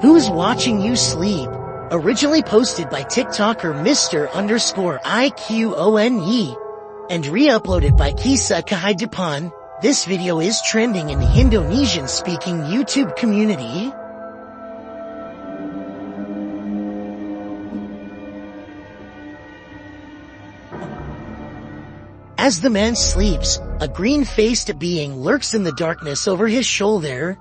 Who's Watching You Sleep? Originally posted by TikToker Mr_IQONE and re-uploaded by Kisa Kahaidapan, this video is trending in the Indonesian-speaking YouTube community. As the man sleeps, a green-faced being lurks in the darkness over his shoulder.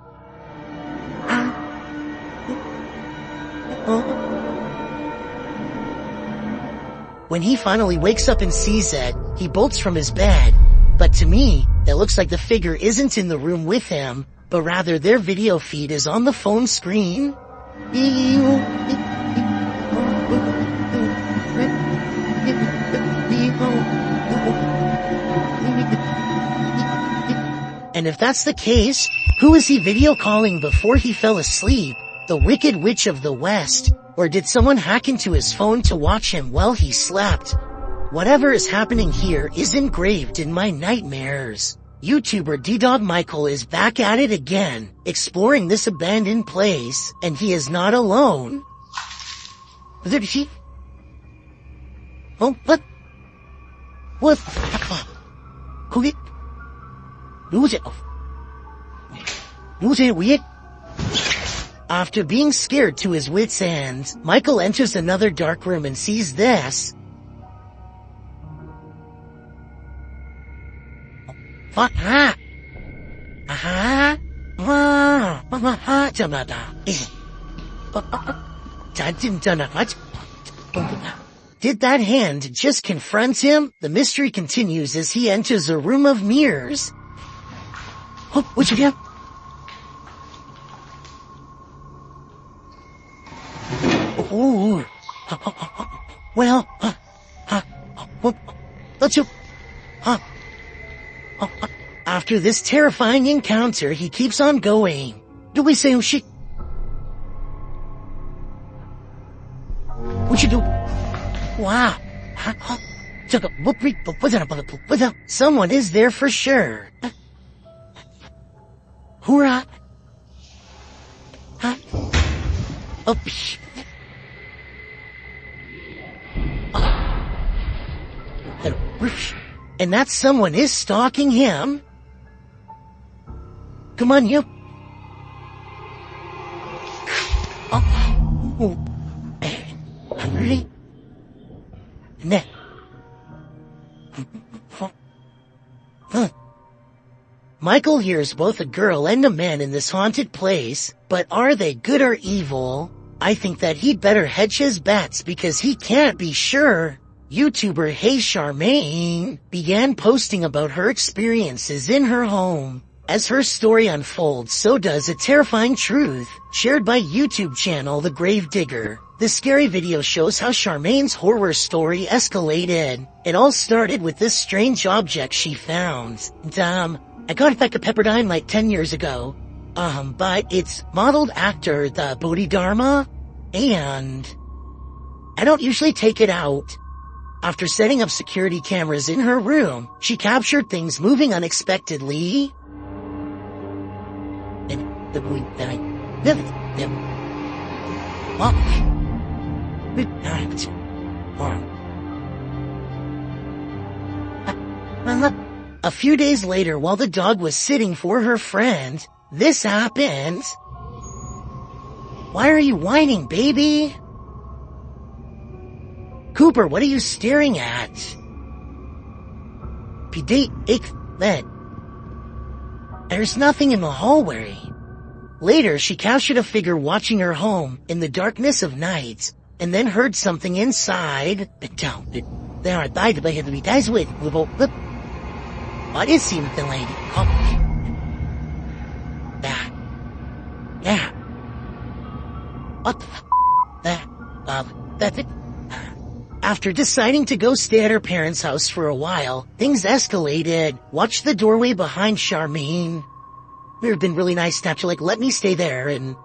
When he finally wakes up and sees it, he bolts from his bed. But to me, it looks like the figure isn't in the room with him, but rather their video feed is on the phone screen. And if that's the case, who is he video calling before he fell asleep? The Wicked Witch of the West? Or did someone hack into his phone to watch him while he slept? Whatever is happening here is engraved in my nightmares. YouTuber D-Dog Michael is back at it again, exploring this abandoned place, and he is not alone. Did he? Oh, what? What? Who it? Who's it? Who's it weird? After being scared to his wits' end, Michael enters another dark room and sees this. Did that hand just confront him? The mystery continues as he enters a room of mirrors. Oh, what you do? Ooh. Well, let's you. After this terrifying encounter, he keeps on going. Do we say she? What you do? Wow. Someone is there for sure. Hoorah. Oh, and that someone is stalking him. Come on, you. Oh. Hungry? Nah. Michael hears both a girl and a man in this haunted place, but are they good or evil? I think that he'd better hedge his bets because he can't be sure. YouTuber Hey Charmaine began posting about her experiences in her home. As her story unfolds, so does a terrifying truth, shared by YouTube channel The Grave Digger. The scary video shows how Charmaine's horror story escalated. It all started with this strange object she found. I got it back at Pepperdine like 10 years ago. But it's modeled after the Bodhidharma, and I don't usually take it out. After setting up security cameras in her room, she captured things moving unexpectedly. A few days later, while the dog was sitting for her friend, this happened. Why are you whining, baby? Cooper, what are you staring at? There's nothing in the hallway. Later, she captured a figure watching her home in the darkness of night, and then heard something inside. What is he with the lady? Yeah. What the that's it. After deciding to go stay at her parents' house for a while, things escalated. Watch the doorway behind Charmaine. It would have been really nice to have to, let me stay there and...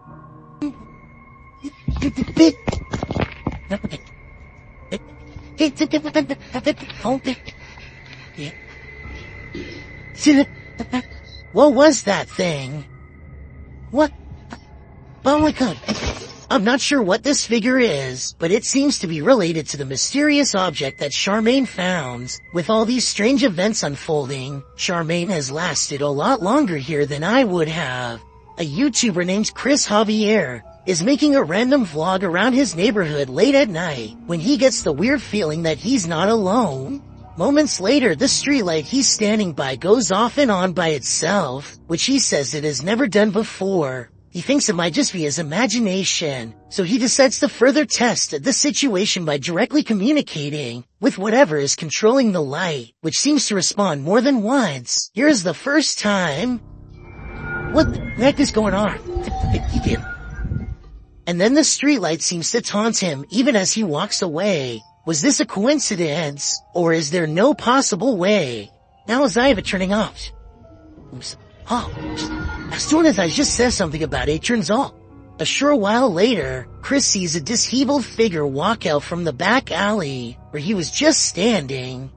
What was that thing? What? Oh my god. I'm not sure what this figure is, but it seems to be related to the mysterious object that Charmaine found. With all these strange events unfolding, Charmaine has lasted a lot longer here than I would have. A YouTuber named Chris Javier is making a random vlog around his neighborhood late at night when he gets the weird feeling that he's not alone. Moments later, the streetlight he's standing by goes off and on by itself, which he says it has never done before. He thinks it might just be his imagination, so he decides to further test the situation by directly communicating with whatever is controlling the light, which seems to respond more than once. Here's the first time. What the heck is going on? And then the streetlight seems to taunt him even as he walks away. Was this a coincidence, or is there no possible way? Now is Iva turning off? Oops. Oh, as soon as I just said something about it, turns off. A short while later, Chris sees a disheveled figure walk out from the back alley where he was just standing.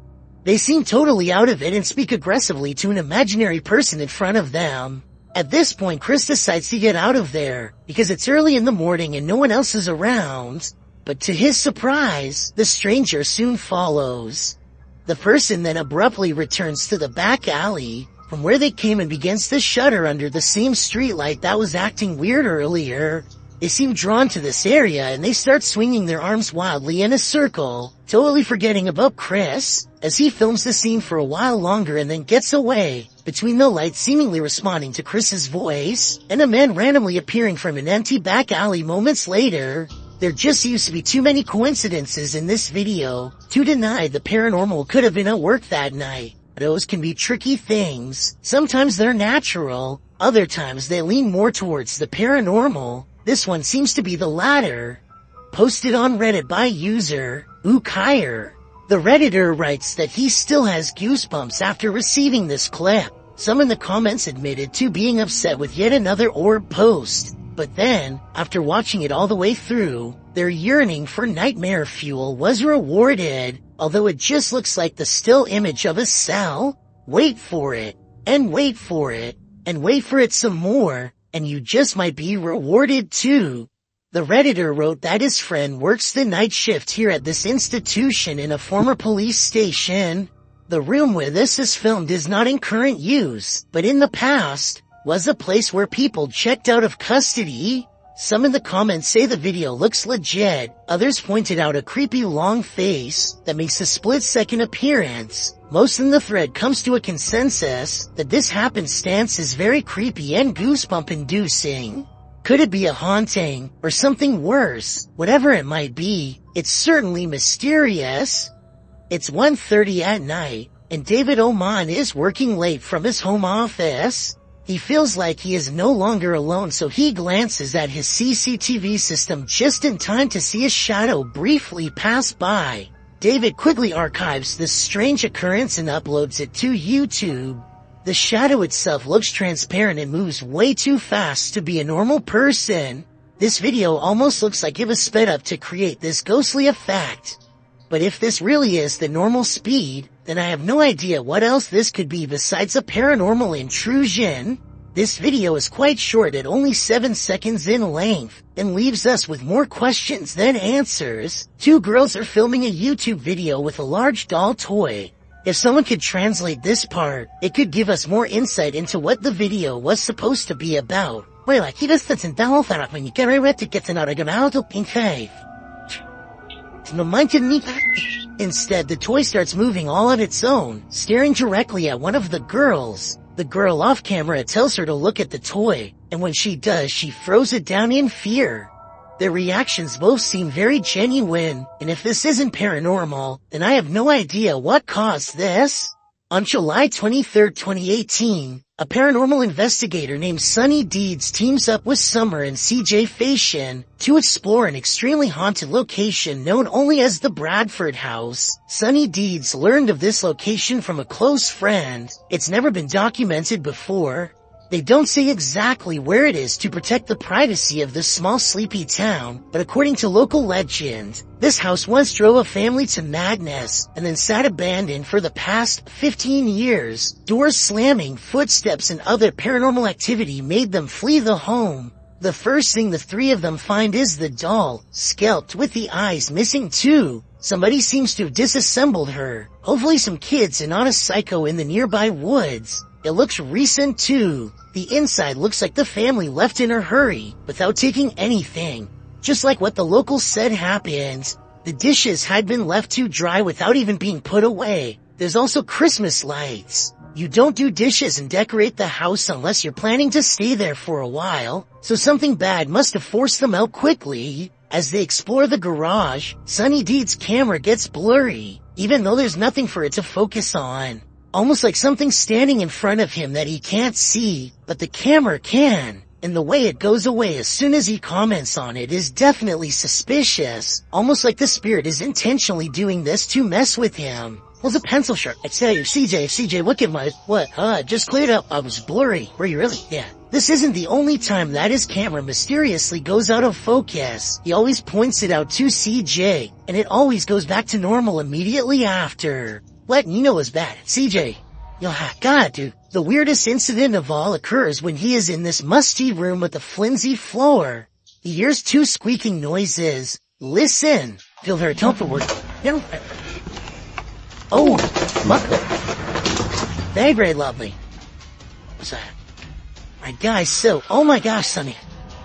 They seem totally out of it and speak aggressively to an imaginary person in front of them. At this point, Chris decides to get out of there because it's early in the morning and no one else is around. But to his surprise, the stranger soon follows. The person then abruptly returns to the back alley from where they came and begins to shudder under the same streetlight that was acting weird earlier. They seem drawn to this area and they start swinging their arms wildly in a circle, totally forgetting about Chris, as he films the scene for a while longer and then gets away, between the lights seemingly responding to Chris's voice, and a man randomly appearing from an empty back alley moments later. There just used to be too many coincidences in this video to deny the paranormal could have been at work that night. Those can be tricky things. Sometimes they're natural, other times they lean more towards the paranormal. This one seems to be the latter. Posted on Reddit by user Ukire. The Redditor writes that he still has goosebumps after receiving this clip. Some in the comments admitted to being upset with yet another orb post. But then, after watching it all the way through, their yearning for nightmare fuel was rewarded, although it just looks like the still image of a cell. Wait for it, and wait for it, and wait for it some more, and you just might be rewarded too. The Redditor wrote that his friend works the night shift here at this institution in a former police station. The room where this is filmed is not in current use, but in the past, was a place where people checked out of custody. Some in the comments say the video looks legit, others pointed out a creepy long face that makes a split-second appearance. Most in the thread comes to a consensus that this happenstance is very creepy and goosebump-inducing. Could it be a haunting, or something worse? Whatever it might be, it's certainly mysterious. It's 1:30 at night, and David Oman is working late from his home office. He feels like he is no longer alone, so he glances at his CCTV system just in time to see a shadow briefly pass by. David quickly archives this strange occurrence and uploads it to YouTube. The shadow itself looks transparent and moves way too fast to be a normal person. This video almost looks like it was sped up to create this ghostly effect. But if this really is the normal speed, then I have no idea what else this could be besides a paranormal intrusion. This video is quite short at only 7 seconds in length, and leaves us with more questions than answers. Two girls are filming a YouTube video with a large doll toy. If someone could translate this part, it could give us more insight into what the video was supposed to be about. Well, aquí está sentado para when you get ready to get an auto in faith. No mind me. Instead, the toy starts moving all on its own, staring directly at one of the girls. The girl off camera tells her to look at the toy, and when she does, she throws it down in fear. Their reactions both seem very genuine, and if this isn't paranormal, then I have no idea what caused this. On July 23, 2018, a paranormal investigator named Sunny Deeds teams up with Summer and CJ Fashion to explore an extremely haunted location known only as the Bradford House. Sunny Deeds learned of this location from a close friend. It's never been documented before. They don't say exactly where it is to protect the privacy of this small sleepy town, but according to local legend, this house once drove a family to madness and then sat abandoned for the past 15 years. Doors slamming, footsteps, and other paranormal activity made them flee the home. The first thing the three of them find is the doll, scalped with the eyes missing too. Somebody seems to have disassembled her. Hopefully some kids and not a psycho in the nearby woods. It looks recent too. The inside looks like the family left in a hurry, without taking anything. Just like what the locals said happened. The dishes had been left too dry without even being put away. There's also Christmas lights. You don't do dishes and decorate the house unless you're planning to stay there for a while, so something bad must have forced them out quickly. As they explore the garage, Sunny Deed's camera gets blurry, even though there's nothing for it to focus on. Almost like something's standing in front of him that he can't see, but the camera can. And the way it goes away as soon as he comments on it is definitely suspicious. Almost like the spirit is intentionally doing this to mess with him. What's a pencil sharp? I tell you, CJ, look at my, just cleared up. I was blurry. Were you really? Yeah. This isn't the only time that his camera mysteriously goes out of focus. He always points it out to CJ, and it always goes back to normal immediately after. Letting you know is bad. CJ. God, dude. The weirdest incident of all occurs when he is in this musty room with a flimsy floor. He hears two squeaking noises. Listen. Feel very comfortable. Oh, very, very lovely. What's that? Right, guys, oh my gosh, Sonny.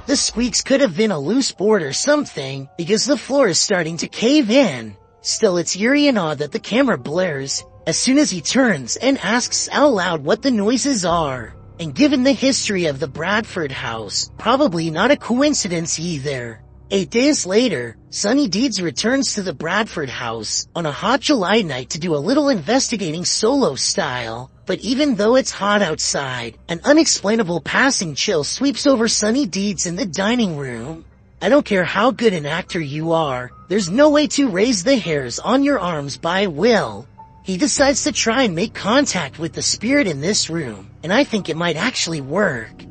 The squeaks could have been a loose board or something, because the floor is starting to cave in. Still, it's eerie and odd that the camera blares as soon as he turns and asks out loud what the noises are. And given the history of the Bradford house, probably not a coincidence either. 8 days later, Sunny Deeds returns to the Bradford house on a hot July night to do a little investigating solo style. But even though it's hot outside, an unexplainable passing chill sweeps over Sunny Deeds in the dining room. I don't care how good an actor you are, there's no way to raise the hairs on your arms by will. He decides to try and make contact with the spirit in this room, and I think it might actually work.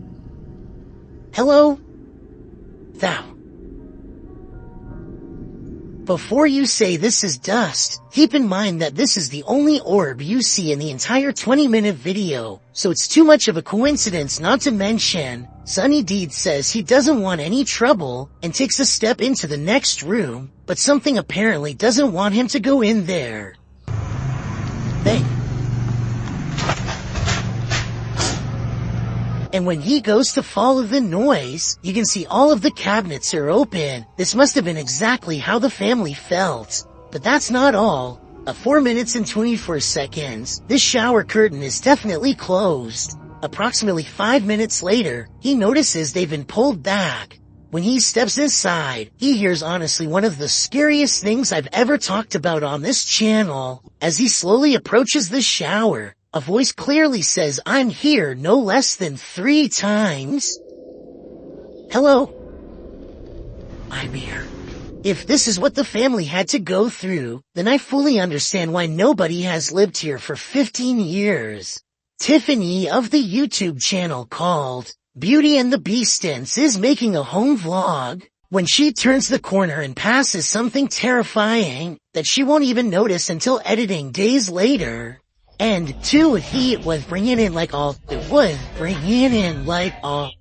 Hello? Thou. Before you say this is dust, keep in mind that this is the only orb you see in the entire 20-minute video, so it's too much of a coincidence not to mention. Sunny Deeds says he doesn't want any trouble and takes a step into the next room, but something apparently doesn't want him to go in there. And when he goes to follow the noise, you can see all of the cabinets are open. This must have been exactly how the family felt. But that's not all. At 4 minutes and 24 seconds, this shower curtain is definitely closed. Approximately 5 minutes later, he notices they've been pulled back. When he steps inside, he hears honestly one of the scariest things I've ever talked about on this channel. As he slowly approaches the shower, a voice clearly says, "I'm here," no less than 3 times. Hello? I'm here. If this is what the family had to go through, then I fully understand why nobody has lived here for 15 years. Tiffany of the YouTube channel called Beauty and the Beastance is making a home vlog. When she turns the corner and passes something terrifying that she won't even notice until editing days later. And two, he was bringing in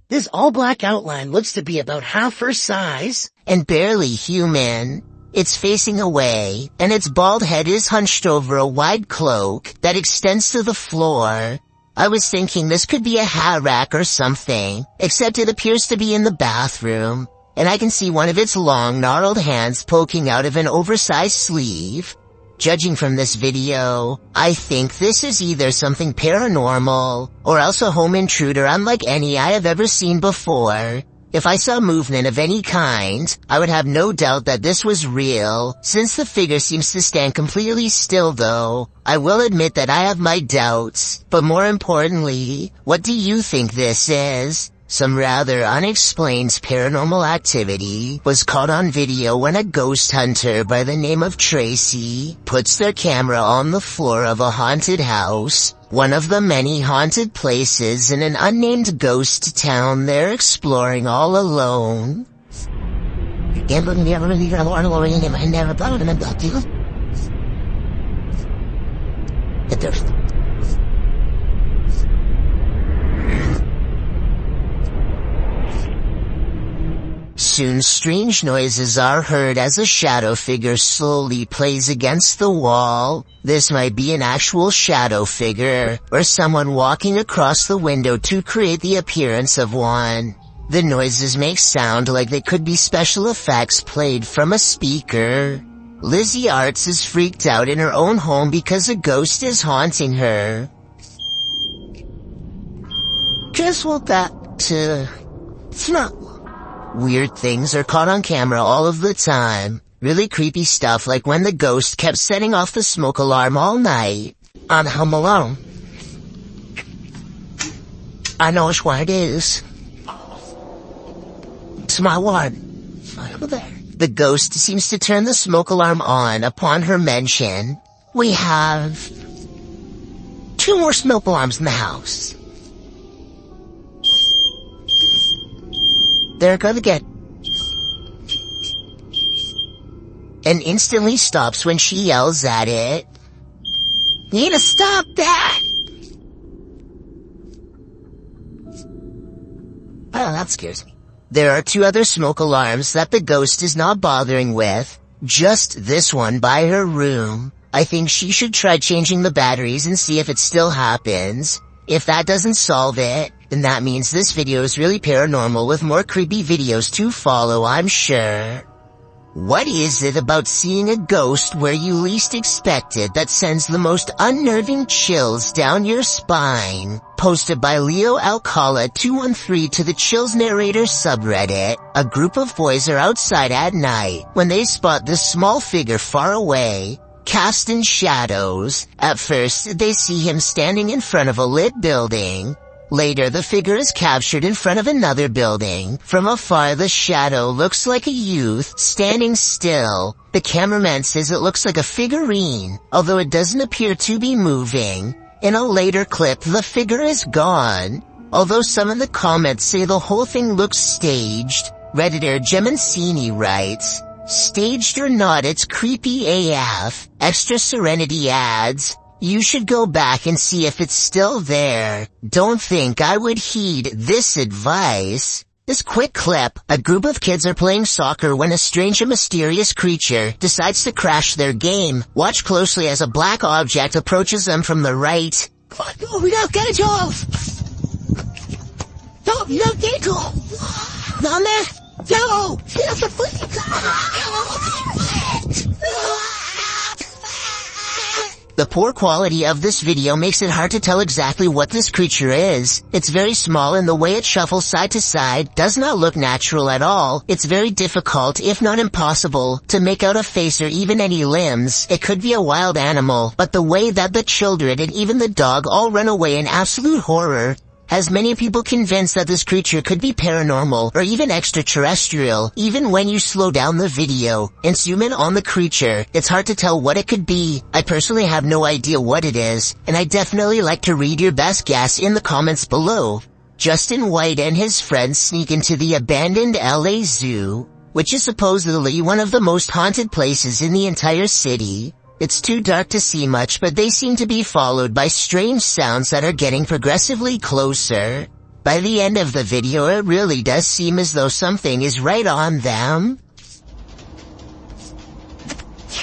this all black outline looks to be about half her size. And barely human. It's facing away, and its bald head is hunched over a wide cloak that extends to the floor. I was thinking this could be a hat rack or something, except it appears to be in the bathroom, and I can see one of its long, gnarled hands poking out of an oversized sleeve. Judging from this video, I think this is either something paranormal, or else a home intruder unlike any I have ever seen before. If I saw movement of any kind, I would have no doubt that this was real. Since the figure seems to stand completely still though, I will admit that I have my doubts. But more importantly, what do you think this is? Some rather unexplained paranormal activity was caught on video when a ghost hunter by the name of Tracy puts their camera on the floor of a haunted house, one of the many haunted places in an unnamed ghost town they're exploring all alone. Soon strange noises are heard as a shadow figure slowly plays against the wall. This might be an actual shadow figure, or someone walking across the window to create the appearance of one. The noises make sound like they could be special effects played from a speaker. Lizzie Arts is freaked out in her own home because a ghost is haunting her. Guess what it's not. Weird things are caught on camera all of the time. Really creepy stuff like when the ghost kept setting off the smoke alarm all night. I'm home alone. I know where it is. It's my ward. Over there. The ghost seems to turn the smoke alarm on upon her mention. We have 2 more smoke alarms in the house. They're gonna get... And instantly stops when she yells at it. You need to stop that! Oh, that scares me. There are 2 other smoke alarms that the ghost is not bothering with. Just this one by her room. I think she should try changing the batteries and see if it still happens. If that doesn't solve it, then that means this video is really paranormal with more creepy videos to follow, I'm sure. What is it about seeing a ghost where you least expect it that sends the most unnerving chills down your spine? Posted by Leo Alcala 213 to the Chills Narrator subreddit. A group of boys are outside at night when they spot this small figure far away, cast in shadows. At first, they see him standing in front of a lit building. Later, the figure is captured in front of another building. From afar, the shadow looks like a youth standing still. The cameraman says it looks like a figurine, although it doesn't appear to be moving. In a later clip, the figure is gone. Although some of the comments say the whole thing looks staged, Redditor Gemancini writes, "Staged or not, it's creepy AF. Extra Serenity adds, you should go back and see if it's still there. Don't think I would heed this advice." This quick clip, a group of kids are playing soccer when a strange and mysterious creature decides to crash their game. Watch closely as a black object approaches them from the right. Oh, we don't get it off! No, you don't get it off! Down there? No! That's a The poor quality of this video makes it hard to tell exactly what this creature is. It's very small and the way it shuffles side to side does not look natural at all. It's very difficult, if not impossible, to make out a face or even any limbs. It could be a wild animal, but the way that the children and even the dog all run away in absolute horror has many people convinced that this creature could be paranormal or even extraterrestrial. Even when you slow down the video and zoom in on the creature, it's hard to tell what it could be. I personally have no idea what it is, and I definitely like to read your best guess in the comments below. Justin White and his friends sneak into the abandoned LA Zoo, which is supposedly one of the most haunted places in the entire city. It's too dark to see much, but they seem to be followed by strange sounds that are getting progressively closer. By the end of the video, it really does seem as though something is right on them.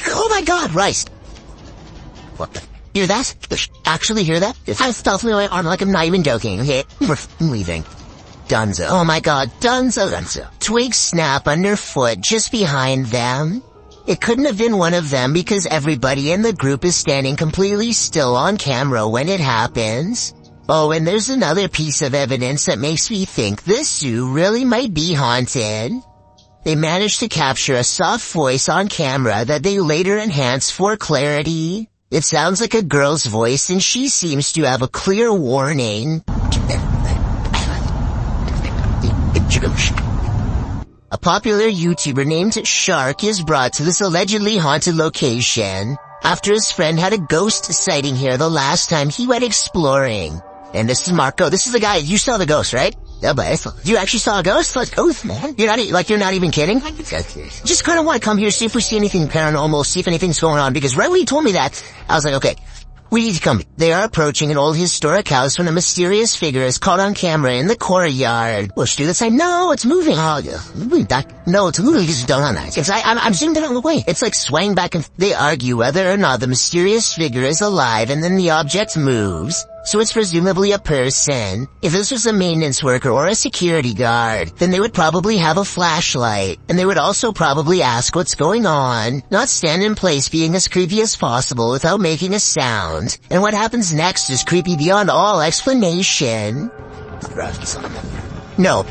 Oh my god, Rice! What the? Hear that? Actually hear that? I stealthily my arm like I'm not even joking, okay? We're leaving. Dunzo. Oh my god, Dunzo. Twigs snap underfoot just behind them. It couldn't have been one of them because everybody in the group is standing completely still on camera when it happens. Oh, and there's another piece of evidence that makes me think this zoo really might be haunted. They managed to capture a soft voice on camera that they later enhanced for clarity. It sounds like a girl's voice and she seems to have a clear warning. A popular YouTuber named Shark is brought to this allegedly haunted location after his friend had a ghost sighting here the last time he went exploring. And this is Marco. This is the guy. You saw the ghost, right? Yeah, but you actually saw a ghost? Let's go, man. You're not even kidding? Just kind of want to come here, see if we see anything paranormal, see if anything's going on, because right when he told me that, I was like, okay, We need to come. They are approaching an old historic house when a mysterious figure is caught on camera in the courtyard. Well, do this. No, it's moving. Oh, no, it's moving. Just don't on that. I'm zoomed in on the way. It's like swaying back and they argue whether or not the mysterious figure is alive, and then the object moves. So it's presumably a person. If this was a maintenance worker or a security guard, then they would probably have a flashlight, and they would also probably ask what's going on, not stand in place being as creepy as possible without making a sound. And what happens next is creepy beyond all explanation. No.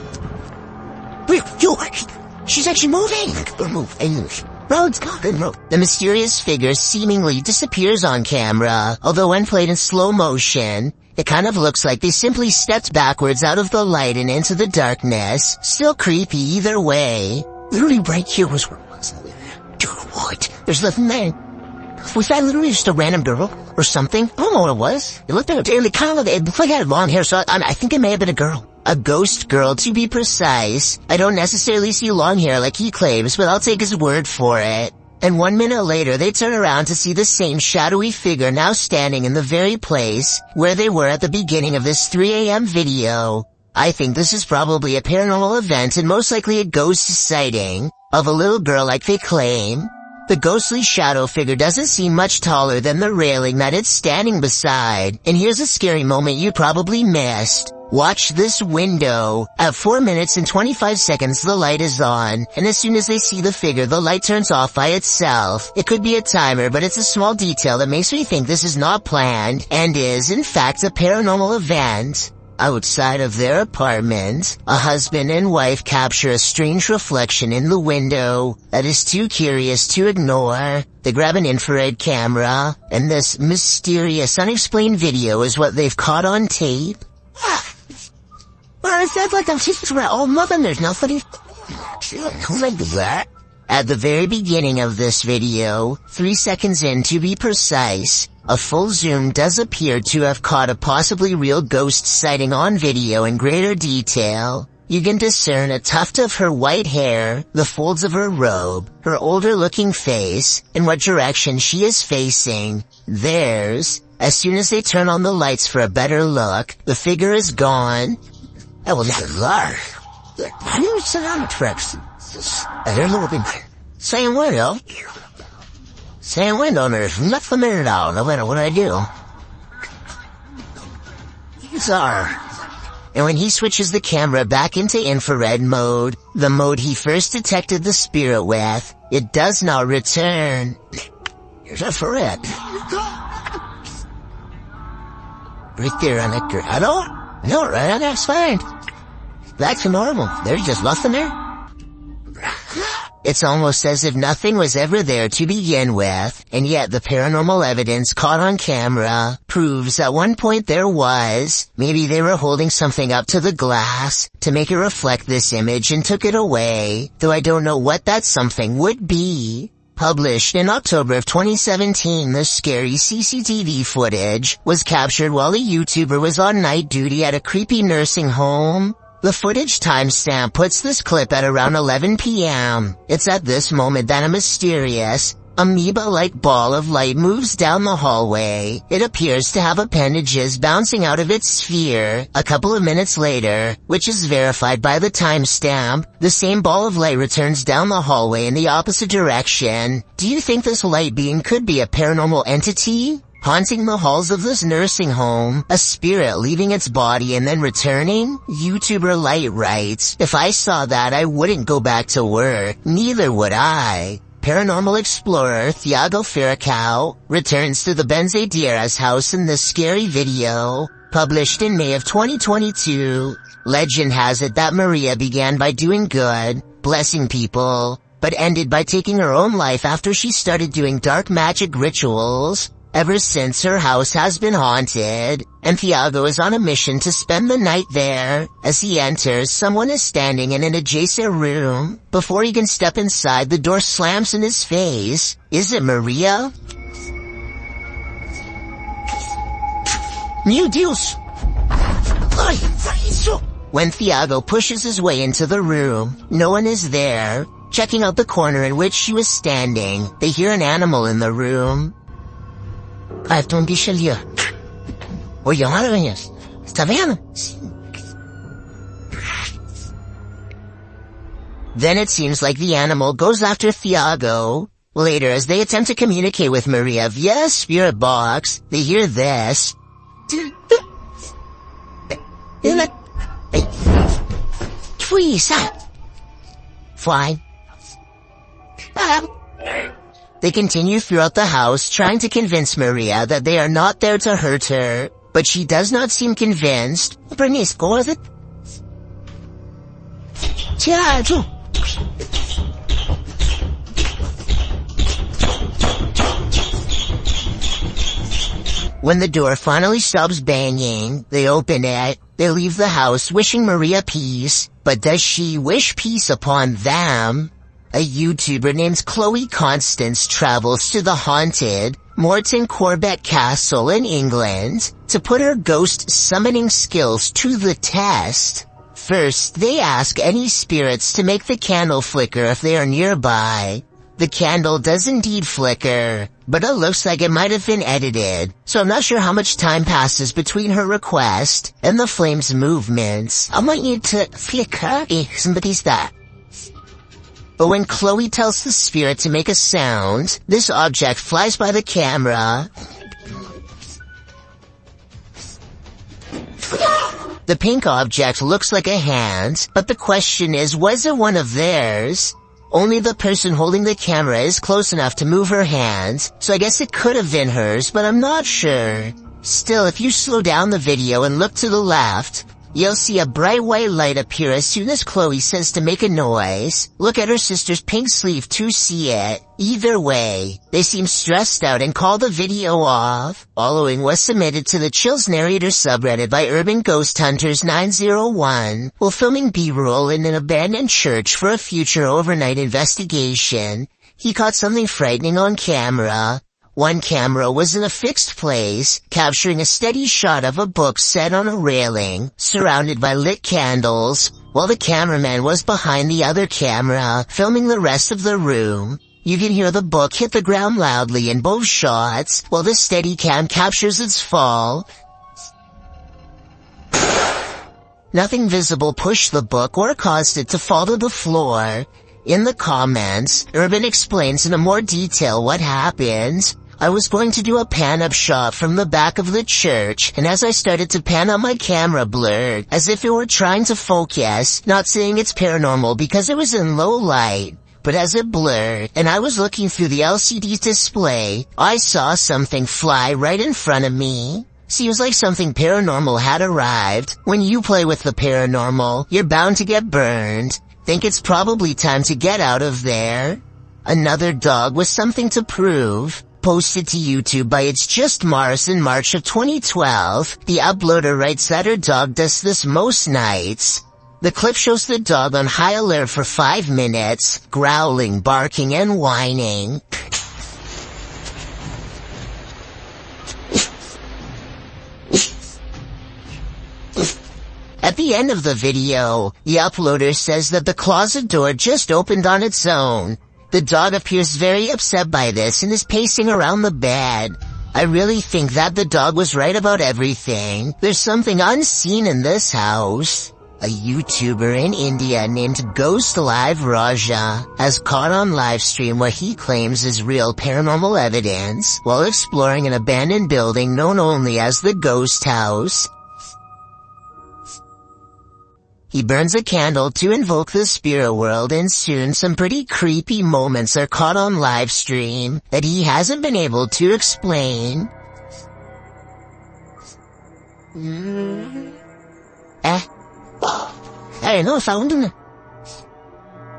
She's actually moving! Road's gone. The mysterious figure seemingly disappears on camera, although when played in slow motion, it kind of looks like they simply stepped backwards out of the light and into the darkness. Still creepy either way. Literally right here was where it was. What? There's nothing there. Was that literally just a random girl or something? I don't know what it was. It looked like it looked like it had long hair, so I think it may have been a girl. A ghost girl, to be precise. I don't necessarily see long hair like he claims, but I'll take his word for it. And 1 minute later, they turn around to see the same shadowy figure now standing in the very place where they were at the beginning of this 3 a.m. video. I think this is probably a paranormal event and most likely a ghost sighting of a little girl like they claim. The ghostly shadow figure doesn't seem much taller than the railing that it's standing beside. And here's a scary moment you probably missed. Watch this window. At 4 minutes and 25 seconds, the light is on, and as soon as they see the figure, the light turns off by itself. It could be a timer, but it's a small detail that makes me think this is not planned, and is, in fact, a paranormal event. Outside of their apartment, a husband and wife capture a strange reflection in the window that is too curious to ignore. They grab an infrared camera, and this mysterious, unexplained video is what they've caught on tape. Well, it sounds like I'm just oh, nothing. There's nothing. Like that. At the very beginning of this video, 3 seconds in to be precise, a full zoom does appear to have caught a possibly real ghost sighting on video in greater detail. You can discern a tuft of her white hair, the folds of her robe, her older-looking face, and what direction she is facing. Theirs. As soon as they turn on the lights for a better look, the figure is gone. I will not lie. You sit on the tracks. I don't know what same window. Same window, there's nothing there at all, no matter what I do. These are. And when he switches the camera back into infrared mode, the mode he first detected the spirit with, it does not return. Here's a infrared. Right there on that girl. No, right on that's fine. Back to normal. There's just nothing there. It's almost as if nothing was ever there to begin with, and yet the paranormal evidence caught on camera proves at one point there was. Maybe they were holding something up to the glass to make it reflect this image and took it away, though I don't know what that something would be. Published in October of 2017, the scary CCTV footage was captured while a YouTuber was on night duty at a creepy nursing home. The footage timestamp puts this clip at around 11 p.m. It's at this moment that a mysterious, amoeba-like ball of light moves down the hallway. It appears to have appendages bouncing out of its sphere. A couple of minutes later, which is verified by the timestamp, the same ball of light returns down the hallway in the opposite direction. Do you think this light being could be a paranormal entity? Haunting the halls of this nursing home, a spirit leaving its body and then returning? YouTuber Light writes, if I saw that I wouldn't go back to work, neither would I. Paranormal explorer Thiago Ferracao returns to the Benzedeiras house in this scary video, published in May of 2022. Legend has it that Maria began by doing good, blessing people, but ended by taking her own life after she started doing dark magic rituals. Ever since, her house has been haunted, and Thiago is on a mission to spend the night there. As he enters, someone is standing in an adjacent room. Before he can step inside, the door slams in his face. Is it Maria? Meu Deus! When Thiago pushes his way into the room, no one is there. Checking out the corner in which she was standing, they hear an animal in the room. esto un bichelieu. Oye, madre, ¿está bien? Then it seems like the animal goes after Thiago. Later, as they attempt to communicate with Maria via a spirit box, they hear this. Fly. They continue throughout the house, trying to convince Maria that they are not there to hurt her, but she does not seem convinced. When the door finally stops banging, they open it. They leave the house wishing Maria peace, but does she wish peace upon them? A YouTuber named Chloe Constance travels to the haunted Morton Corbett Castle in England to put her ghost summoning skills to the test. First, they ask any spirits to make the candle flicker if they are nearby. The candle does indeed flicker, but it looks like it might have been edited, so I'm not sure how much time passes between her request and the flame's movements. I might need to flicker somebody's that. But when Chloe tells the spirit to make a sound, this object flies by the camera. The pink object looks like a hand, but the question is, was it one of theirs? Only the person holding the camera is close enough to move her hand, so I guess it could have been hers, but I'm not sure. Still, if you slow down the video and look to the left, you'll see a bright white light appear as soon as Chloe says to make a noise. Look at her sister's pink sleeve to see it. Either way, they seem stressed out and call the video off. Following was submitted to the Chills Narrator subreddit by Urban Ghost Hunters 901 while filming B-roll in an abandoned church for a future overnight investigation. He caught something frightening on camera. One camera was in a fixed place, capturing a steady shot of a book set on a railing, surrounded by lit candles, while the cameraman was behind the other camera, filming the rest of the room. You can hear the book hit the ground loudly in both shots, while the Steadicam captures its fall. Nothing visible pushed the book or caused it to fall to the floor. In the comments, Urban explains in more detail what happened. I was going to do a pan-up shot from the back of the church, and as I started to pan up, my camera blurred, as if it were trying to focus, not saying it's paranormal because it was in low light. But as it blurred, and I was looking through the LCD display, I saw something fly right in front of me. Seems like something paranormal had arrived. When you play with the paranormal, you're bound to get burned. Think it's probably time to get out of there. Another dog with something to prove. Posted to YouTube by It's Just Mars in March of 2012, the uploader writes that her dog does this most nights. The clip shows the dog on high alert for 5 minutes, growling, barking, and whining. At the end of the video, the uploader says that the closet door just opened on its own. The dog appears very upset by this and is pacing around the bed. I really think that the dog was right about everything. There's something unseen in this house. A YouTuber in India named Ghost Live Raja has caught on livestream what he claims is real paranormal evidence while exploring an abandoned building known only as the Ghost House. He burns a candle to invoke the spirit world, and soon some pretty creepy moments are caught on live stream that he hasn't been able to explain. Hey, no sound.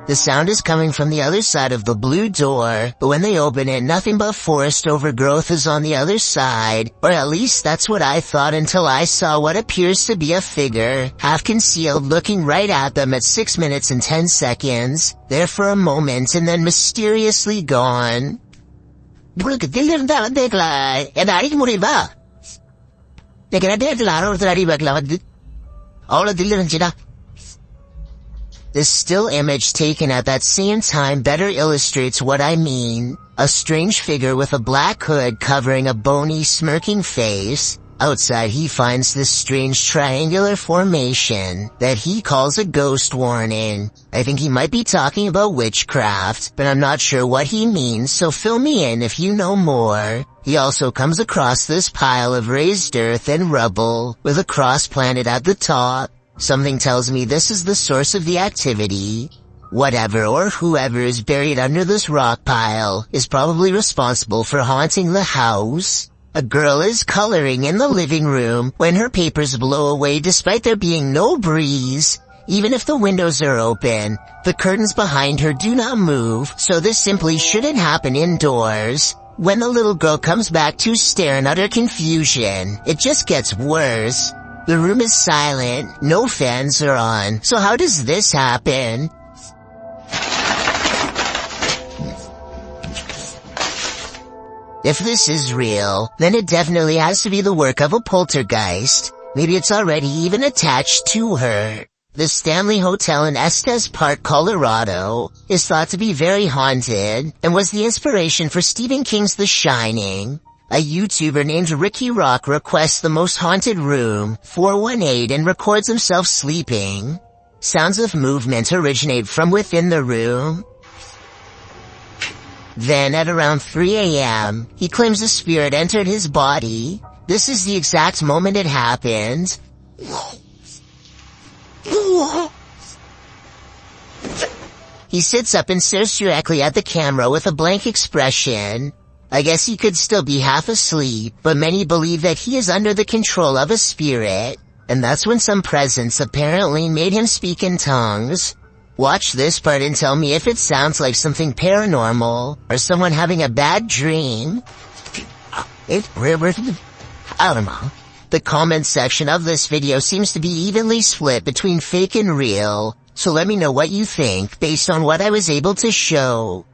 The sound is coming from the other side of the blue door, but when they open it, nothing but forest overgrowth is on the other side, or at least that's what I thought until I saw what appears to be a figure, half concealed, looking right at them at 6 minutes and 10 seconds, there for a moment and then mysteriously gone. This still image taken at that same time better illustrates what I mean. A strange figure with a black hood covering a bony, smirking face. Outside he finds this strange triangular formation that he calls a ghost warning. I think he might be talking about witchcraft, but I'm not sure what he means, so fill me in if you know more. He also comes across this pile of raised earth and rubble, with a cross planted at the top. Something tells me this is the source of the activity. Whatever or whoever is buried under this rock pile is probably responsible for haunting the house. A girl is coloring in the living room when her papers blow away despite there being no breeze. Even if the windows are open, the curtains behind her do not move, so this simply shouldn't happen indoors. When the little girl comes back to stare in utter confusion, it just gets worse. The room is silent, no fans are on, so how does this happen? If this is real, then it definitely has to be the work of a poltergeist. Maybe it's already even attached to her. The Stanley Hotel in Estes Park, Colorado, is thought to be very haunted and was the inspiration for Stephen King's The Shining. A YouTuber named Ricky Rock requests the most haunted room, 418, and records himself sleeping. Sounds of movement originate from within the room. Then at around 3 a.m., he claims a spirit entered his body. This is the exact moment it happened. He sits up and stares directly at the camera with a blank expression. I guess he could still be half asleep, but many believe that he is under the control of a spirit. And that's when some presence apparently made him speak in tongues. Watch this part and tell me if it sounds like something paranormal or someone having a bad dream. I don't know. The comment section of this video seems to be evenly split between fake and real, so let me know what you think based on what I was able to show.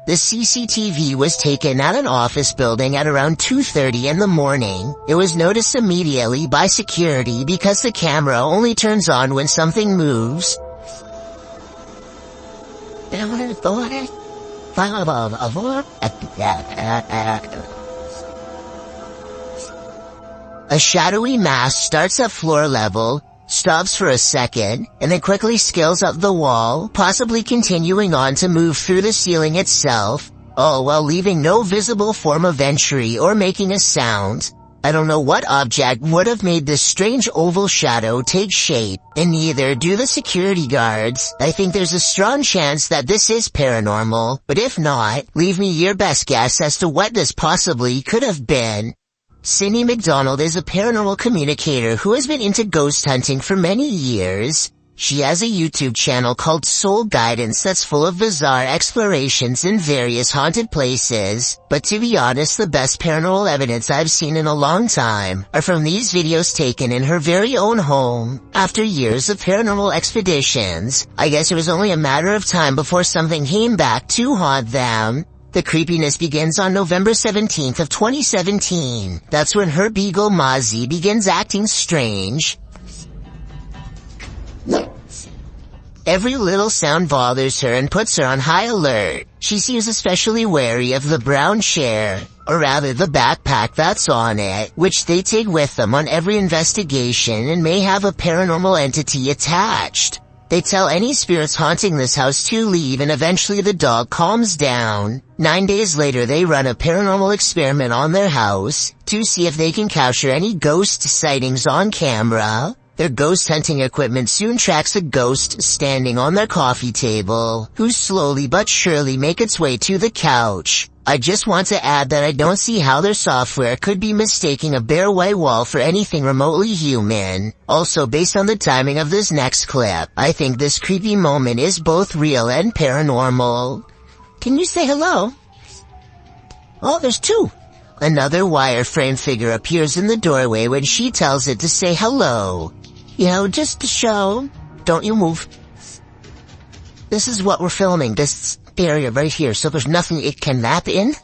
The CCTV was taken at an office building at around 2:30 in the morning. It was noticed immediately by security because the camera only turns on when something moves. A shadowy mass starts at floor level, stops for a second, and then quickly scales up the wall, possibly continuing on to move through the ceiling itself, all while leaving no visible form of entry or making a sound. I don't know what object would have made this strange oval shadow take shape, and neither do the security guards. I think there's a strong chance that this is paranormal, but if not, leave me your best guess as to what this possibly could have been. Cindy McDonald is a paranormal communicator who has been into ghost hunting for many years. She has a YouTube channel called Soul Guidance that's full of bizarre explorations in various haunted places. But to be honest, the best paranormal evidence I've seen in a long time are from these videos taken in her very own home. After years of paranormal expeditions, I guess it was only a matter of time before something came back to haunt them. The creepiness begins on November 17th of 2017. That's when her beagle Mozzie begins acting strange. Every little sound bothers her and puts her on high alert. She seems especially wary of the brown chair, or rather the backpack that's on it, which they take with them on every investigation and may have a paranormal entity attached. They tell any spirits haunting this house to leave and eventually the dog calms down. 9 days later they run a paranormal experiment on their house to see if they can capture any ghost sightings on camera. Their ghost hunting equipment soon tracks a ghost standing on their coffee table, who slowly but surely make its way to the couch. I just want to add that I don't see how their software could be mistaking a bare white wall for anything remotely human. Also, based on the timing of this next clip, I think this creepy moment is both real and paranormal. Can you say hello? Oh, there's two. Another wireframe figure appears in the doorway when she tells it to say hello. You know, just to show. Don't you move. This is what we're filming, this area right here, so there's nothing it can wrap in.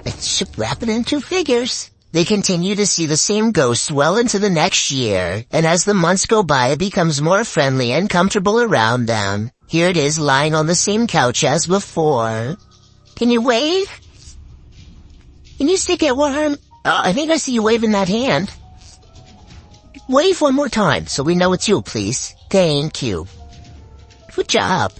It should wrap it in two figures. They continue to see the same ghost well into the next year, and as the months go by it becomes more friendly and comfortable around them. Here it is lying on the same couch as before. Can you wave? Can you stick it warm? I think I see you waving that hand. Wave one more time so we know it's you, please. Thank you. Good job.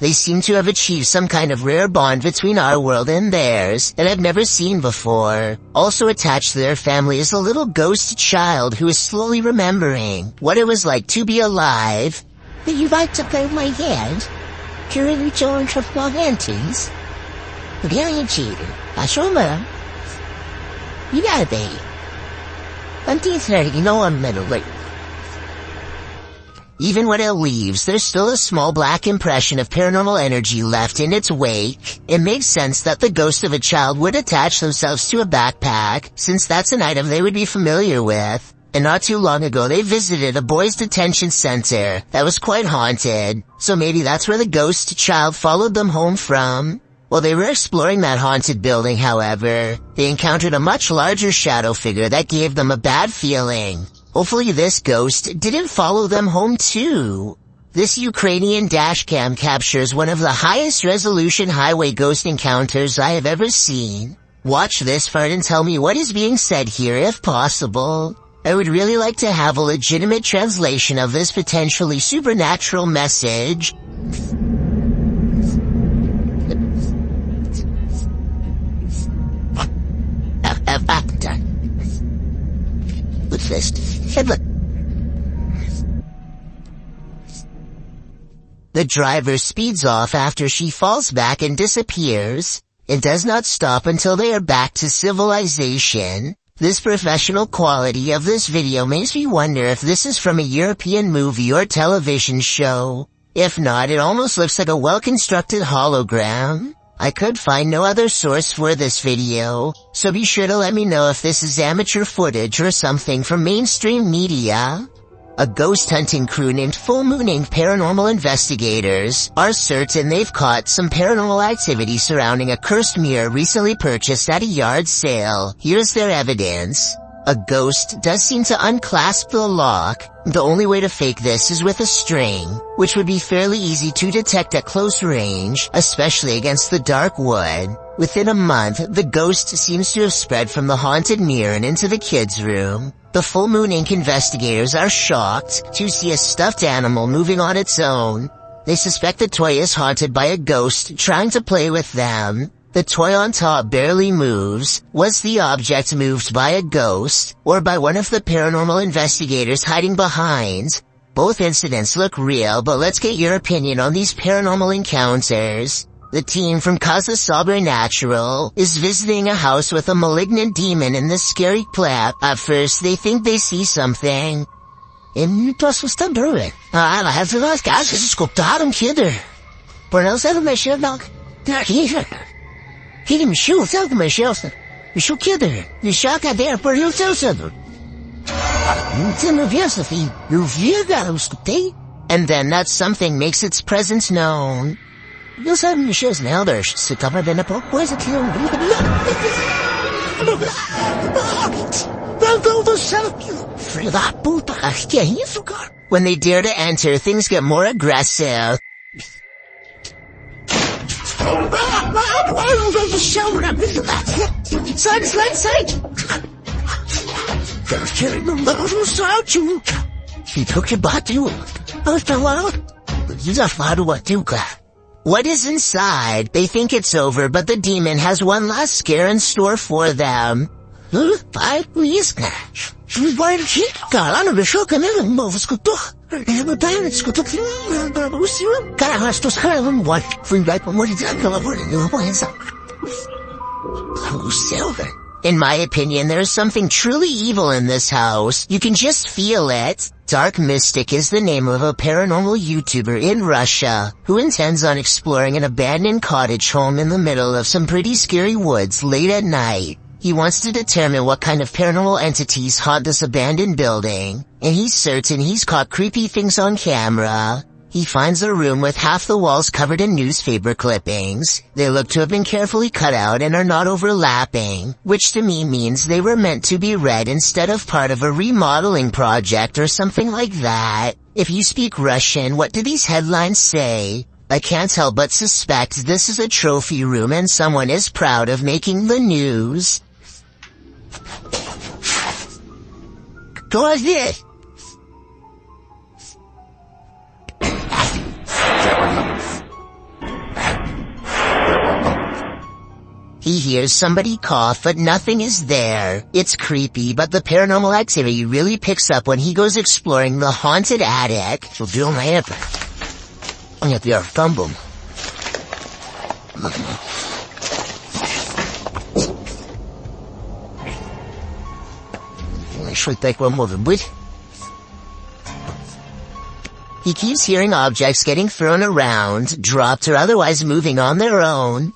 They seem to have achieved some kind of rare bond between our world and theirs that I've never seen before. Also attached to their family is a little ghost child who is slowly remembering what it was like to be alive. Would you like to play my hand? During the challenge of my aunties? Really cheater. I sure will. You gotta be. I'm D30, you know I'm middle late. Even when it leaves, there's still a small black impression of paranormal energy left in its wake. It makes sense that the ghost of a child would attach themselves to a backpack, since that's an item they would be familiar with. And not too long ago they visited a boys' detention center that was quite haunted, so maybe that's where the ghost child followed them home from. While they were exploring that haunted building, however, they encountered a much larger shadow figure that gave them a bad feeling. Hopefully this ghost didn't follow them home too. This Ukrainian dashcam captures one of the highest resolution highway ghost encounters I have ever seen. Watch this part and tell me what is being said here if possible. I would really like to have a legitimate translation of this potentially supernatural message. What's this? The driver speeds off after she falls back and disappears. It does not stop until they are back to civilization. This professional quality of this video makes me wonder if this is from a European movie or television show. If not, it almost looks like a well-constructed hologram. I could find no other source for this video, so be sure to let me know if this is amateur footage or something from mainstream media. A ghost hunting crew named Full Moon Inc. Paranormal Investigators are certain they've caught some paranormal activity surrounding a cursed mirror recently purchased at a yard sale. Here's their evidence. A ghost does seem to unclasp the lock. The only way to fake this is with a string, which would be fairly easy to detect at close range, especially against the dark wood. Within a month, the ghost seems to have spread from the haunted mirror and into the kids' room. The Full Moon Inc. investigators are shocked to see a stuffed animal moving on its own. They suspect the toy is haunted by a ghost trying to play with them. The toy on top barely moves. Was the object moved by a ghost or by one of the paranormal investigators hiding behind? Both incidents look real, but let's get your opinion on these paranormal encounters. The team from Casa Sobrenatural is visiting a house with a malignant demon in this scary plot. At first, they think they see something. Inte så stämmer det. Nej, det här för oss kanske ska ta dem kidder. På något sätt med kiddag. Det är kidder. Kidder med sju, så med kidder. Vi sju kidder. Vi shaka där på hur så så. Inte med Josephine. Du vågar oss det. And then that something makes its presence known. Jag sa med kidder now there's så kommer den på. Vad är det till? When they dare to enter, things get more aggressive. What is inside? They think it's over, but the demon has one last scare in store for them. In my opinion, there is something truly evil in this house. You can just feel it. Dark Mystic is the name of a paranormal YouTuber in Russia who intends on exploring an abandoned cottage home in the middle of some pretty scary woods late at night. He wants to determine what kind of paranormal entities haunt this abandoned building, and he's certain he's caught creepy things on camera. He finds a room with half the walls covered in newspaper clippings. They look to have been carefully cut out and are not overlapping, which to me means they were meant to be read instead of part of a remodeling project or something like that. If you speak Russian, what do these headlines say? I can't help but suspect this is a trophy room and someone is proud of making the news. Go like this. He hears somebody cough, but nothing is there. It's creepy, but the paranormal activity really picks up when he goes exploring the haunted attic. So do my happen. I'm gonna be our thumb. I should take one more bit. He keeps hearing objects getting thrown around, dropped, or otherwise moving on their own.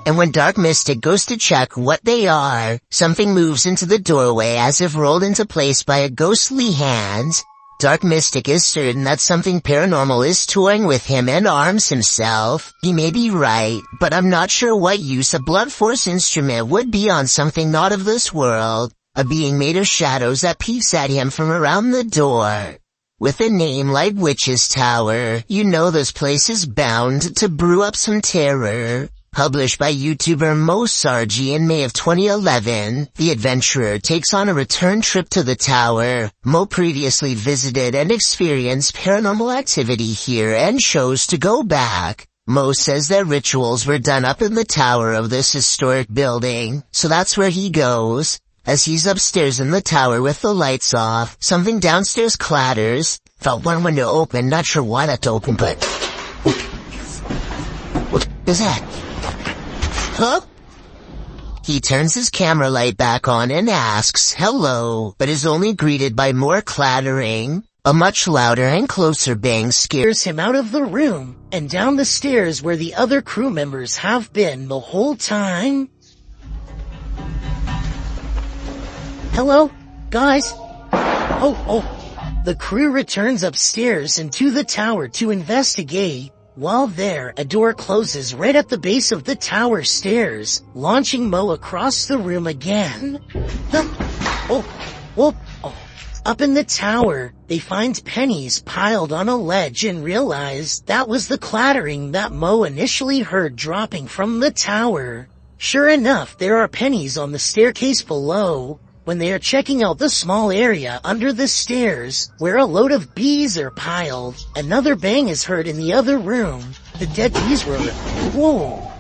And when Dark Mystic goes to check what they are, something moves into the doorway as if rolled into place by a ghostly hand. Dark Mystic is certain that something paranormal is toying with him and arms himself. He may be right, but I'm not sure what use a blunt force instrument would be on something not of this world. A being made of shadows that peeks at him from around the door. With a name like Witch's Tower, you know this place is bound to brew up some terror. Published by YouTuber Mo Sargi in May of 2011, the adventurer takes on a return trip to the tower. Mo previously visited and experienced paranormal activity here and chose to go back. Mo says that rituals were done up in the tower of this historic building, so that's where he goes. As he's upstairs in the tower with the lights off, something downstairs clatters. Felt one window open, not sure why that's open, but... What is that? Huh? He turns his camera light back on and asks, hello, but is only greeted by more clattering. A much louder and closer bang scares him out of the room and down the stairs where the other crew members have been the whole time. Hello, guys? Oh. The crew returns upstairs and to the tower to investigate. While there, a door closes right at the base of the tower stairs, launching Mo across the room again. Up in the tower, they find pennies piled on a ledge and realize that was the clattering that Mo initially heard dropping from the tower. Sure enough, there are pennies on the staircase below. When they are checking out the small area under the stairs, where a load of bees are piled, another bang is heard in the other room. The dead bees were... Whoa!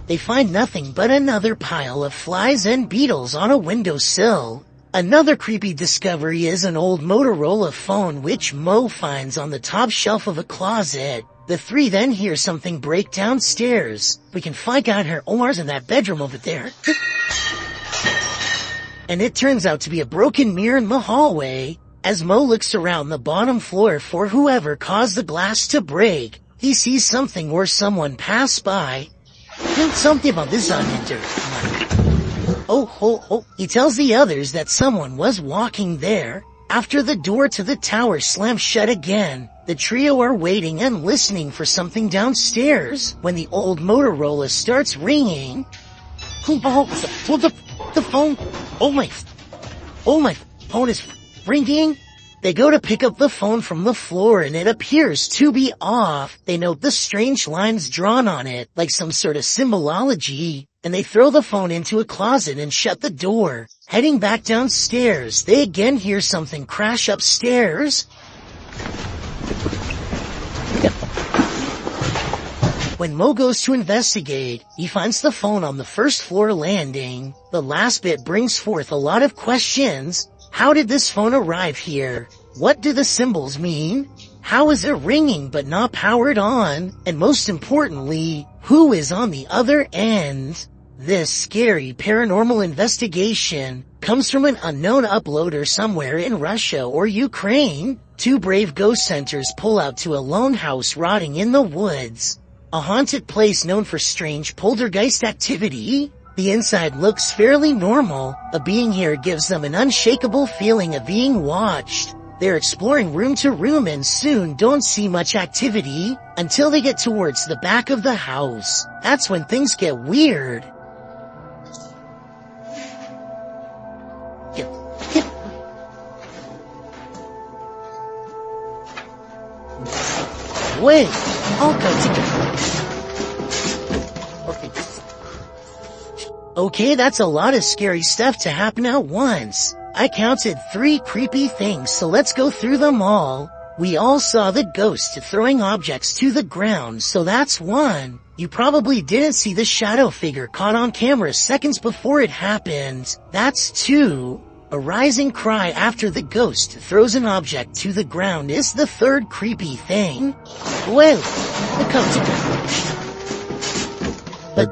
They find nothing but another pile of flies and beetles on a windowsill. Another creepy discovery is an old Motorola phone which Mo finds on the top shelf of a closet. The three then hear something break downstairs. We can find out her Omar's in that bedroom over there. And it turns out to be a broken mirror in the hallway. As Mo looks around the bottom floor for whoever caused the glass to break, he sees something or someone pass by. Something about this on enter. He tells the others that someone was walking there. After the door to the tower slams shut again, the trio are waiting and listening for something downstairs when the old Motorola starts ringing. The phone. Oh my phone is ringing. They go to pick up the phone from the floor and it appears to be off. They note the strange lines drawn on it, like some sort of symbology, and they throw the phone into a closet and shut the door. Heading back downstairs, they again hear something crash upstairs. When Mo goes to investigate, he finds the phone on the first floor landing. The last bit brings forth a lot of questions. How did this phone arrive here? What do the symbols mean? How is it ringing but not powered on? And most importantly, who is on the other end? This scary paranormal investigation comes from an unknown uploader somewhere in Russia or Ukraine. Two brave ghost hunters pull out to a lone house rotting in the woods. A haunted place known for strange poltergeist activity. The inside looks fairly normal. A being here gives them an unshakable feeling of being watched. They're exploring room to room and soon don't see much activity until they get towards the back of the house. That's when things get weird. Wait, I'll come together. Okay, that's a lot of scary stuff to happen at once. I counted 3 creepy things, so let's go through them all. We all saw the ghost throwing objects to the ground, so that's 1. You probably didn't see the shadow figure caught on camera seconds before it happened. That's 2. A rising cry after the ghost throws an object to the ground is the 3rd creepy thing. Well, it comes together. But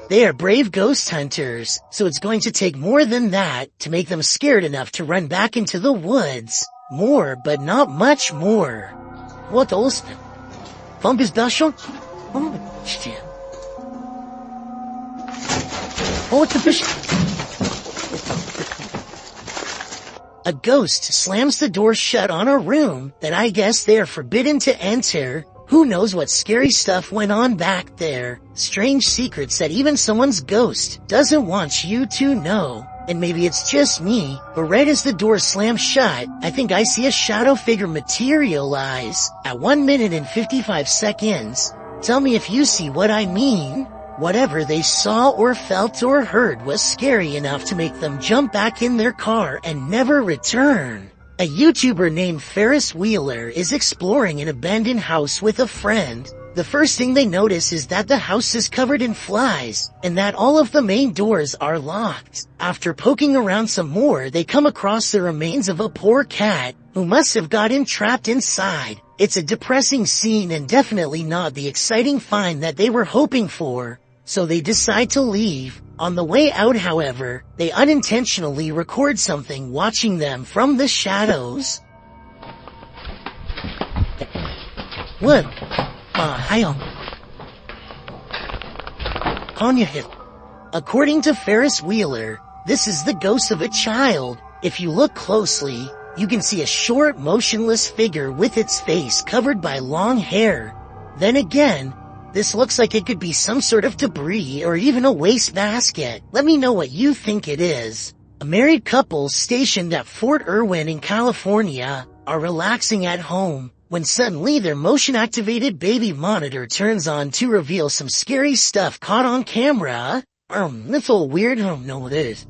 they are brave ghost hunters, so it's going to take more than that to make them scared enough to run back into the woods. More, but not much more. What else? Bump is dashon? Oh, shit. Oh, it's a fish. A ghost slams the door shut on a room that I guess they are forbidden to enter. Who knows what scary stuff went on back there? Strange secrets that even someone's ghost doesn't want you to know. And maybe it's just me, but right as the door slams shut, I think I see a shadow figure materialize at 1 minute and 55 seconds. Tell me if you see what I mean. Whatever they saw or felt or heard was scary enough to make them jump back in their car and never return. A YouTuber named Ferris Wheeler is exploring an abandoned house with a friend. The first thing they notice is that the house is covered in flies, and that all of the main doors are locked. After poking around some more, they come across the remains of a poor cat, who must have gotten trapped inside. It's a depressing scene and definitely not the exciting find that they were hoping for, so they decide to leave. On the way out, however, they unintentionally record something watching them from the shadows. What? According to Ferris Wheeler, this is the ghost of a child. If you look closely, you can see a short, motionless figure with its face covered by long hair. Then again, this looks like it could be some sort of debris or even a wastebasket. Let me know what you think it is. A married couple stationed at Fort Irwin in California are relaxing at home when suddenly their motion-activated baby monitor turns on to reveal some scary stuff caught on camera. That's all weird. I don't know what it is.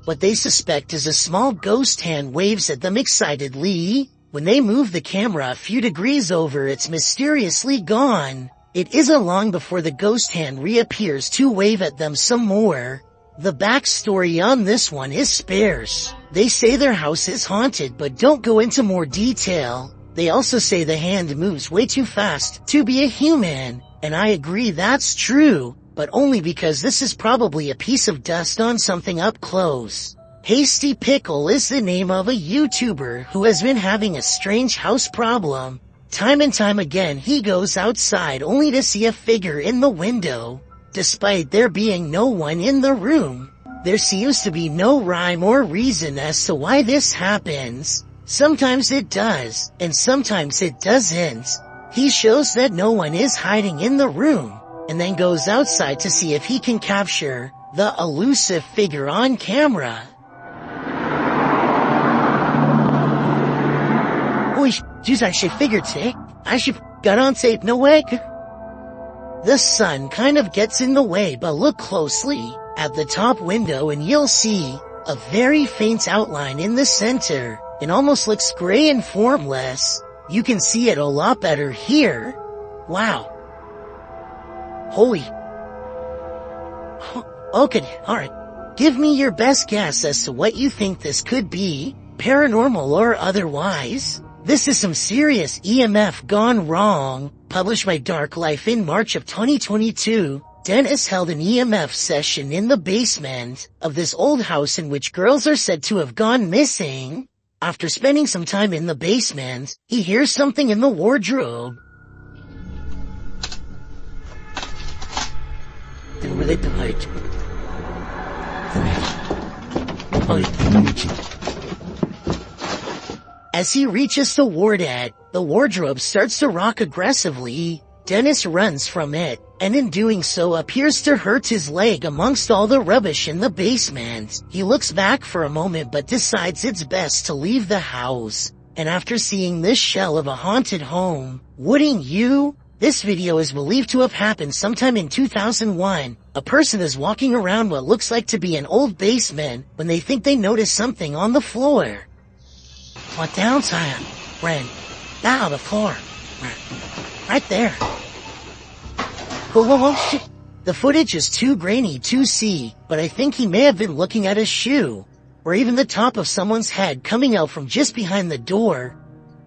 What they suspect is a small ghost hand waves at them excitedly. When they move the camera a few degrees over, it's mysteriously gone. It isn't long before the ghost hand reappears to wave at them some more. The backstory on this one is sparse. They say their house is haunted but don't go into more detail. They also say the hand moves way too fast to be a human, and I agree that's true, but only because this is probably a piece of dust on something up close. Hasty Pickle is the name of a YouTuber who has been having a strange house problem. Time and time again he goes outside only to see a figure in the window. Despite there being no one in the room, there seems to be no rhyme or reason as to why this happens. Sometimes it does, and sometimes it doesn't. He shows that no one is hiding in the room, and then goes outside to see if he can capture the elusive figure on camera. Oi, jeez, I should figured sick. I should got on tape, no way. The sun kind of gets in the way, but look closely at the top window and you'll see a very faint outline in the center. It almost looks gray and formless. You can see it a lot better here. Wow. Holy. Okay, alright. Give me your best guess as to what you think this could be, paranormal or otherwise. This is some serious EMF gone wrong, published by Dark Life in March of 2022. Dennis held an EMF session in the basement of this old house in which girls are said to have gone missing. After spending some time in the basement, he hears something in the wardrobe. As he reaches toward it, the wardrobe starts to rock aggressively. Dennis runs from it, and in doing so appears to hurt his leg amongst all the rubbish in the basement. He looks back for a moment but decides it's best to leave the house. And after seeing this shell of a haunted home, wouldn't you? This video is believed to have happened sometime in 2001. A person is walking around what looks like to be an old basement when they think they notice something on the floor. What downside? Ren. Down the floor. Right there. Whoa. The footage is too grainy to see, but I think he may have been looking at his shoe, or even the top of someone's head coming out from just behind the door.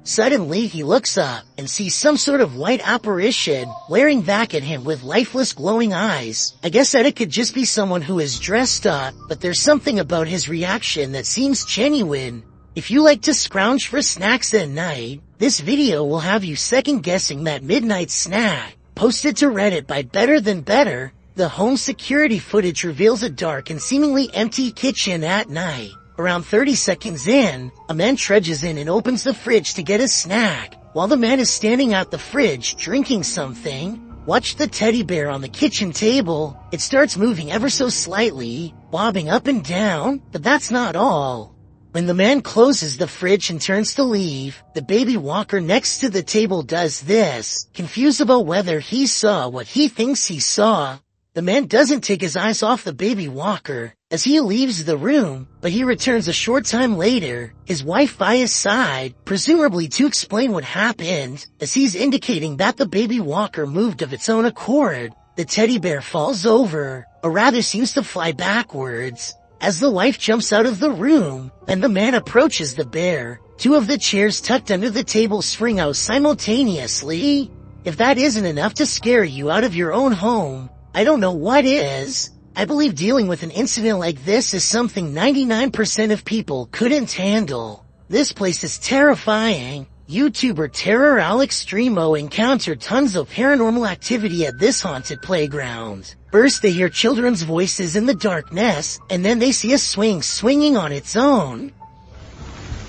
Suddenly he looks up and sees some sort of white apparition glaring back at him with lifeless glowing eyes. I guess that it could just be someone who is dressed up, but there's something about his reaction that seems genuine. If you like to scrounge for snacks at night, this video will have you second guessing that midnight snack. Posted to Reddit by Better Than Better, the home security footage reveals a dark and seemingly empty kitchen at night. Around 30 seconds in, a man trudges in and opens the fridge to get a snack. While the man is standing at the fridge drinking something, watch the teddy bear on the kitchen table. It starts moving ever so slightly, bobbing up and down, but that's not all. When the man closes the fridge and turns to leave, the baby walker next to the table does this, confused about whether he saw what he thinks he saw. The man doesn't take his eyes off the baby walker as he leaves the room, but he returns a short time later, his wife by his side, presumably to explain what happened, as he's indicating that the baby walker moved of its own accord. The teddy bear falls over, or rather seems to fly backwards, as the wife jumps out of the room, and the man approaches the bear. Two of the chairs tucked under the table spring out simultaneously. If that isn't enough to scare you out of your own home, I don't know what is. I believe dealing with an incident like this is something 99% of people couldn't handle. This place is terrifying. YouTuber Terror Alex Streamo encountered tons of paranormal activity at this haunted playground. First they hear children's voices in the darkness, and then they see a swing swinging on its own.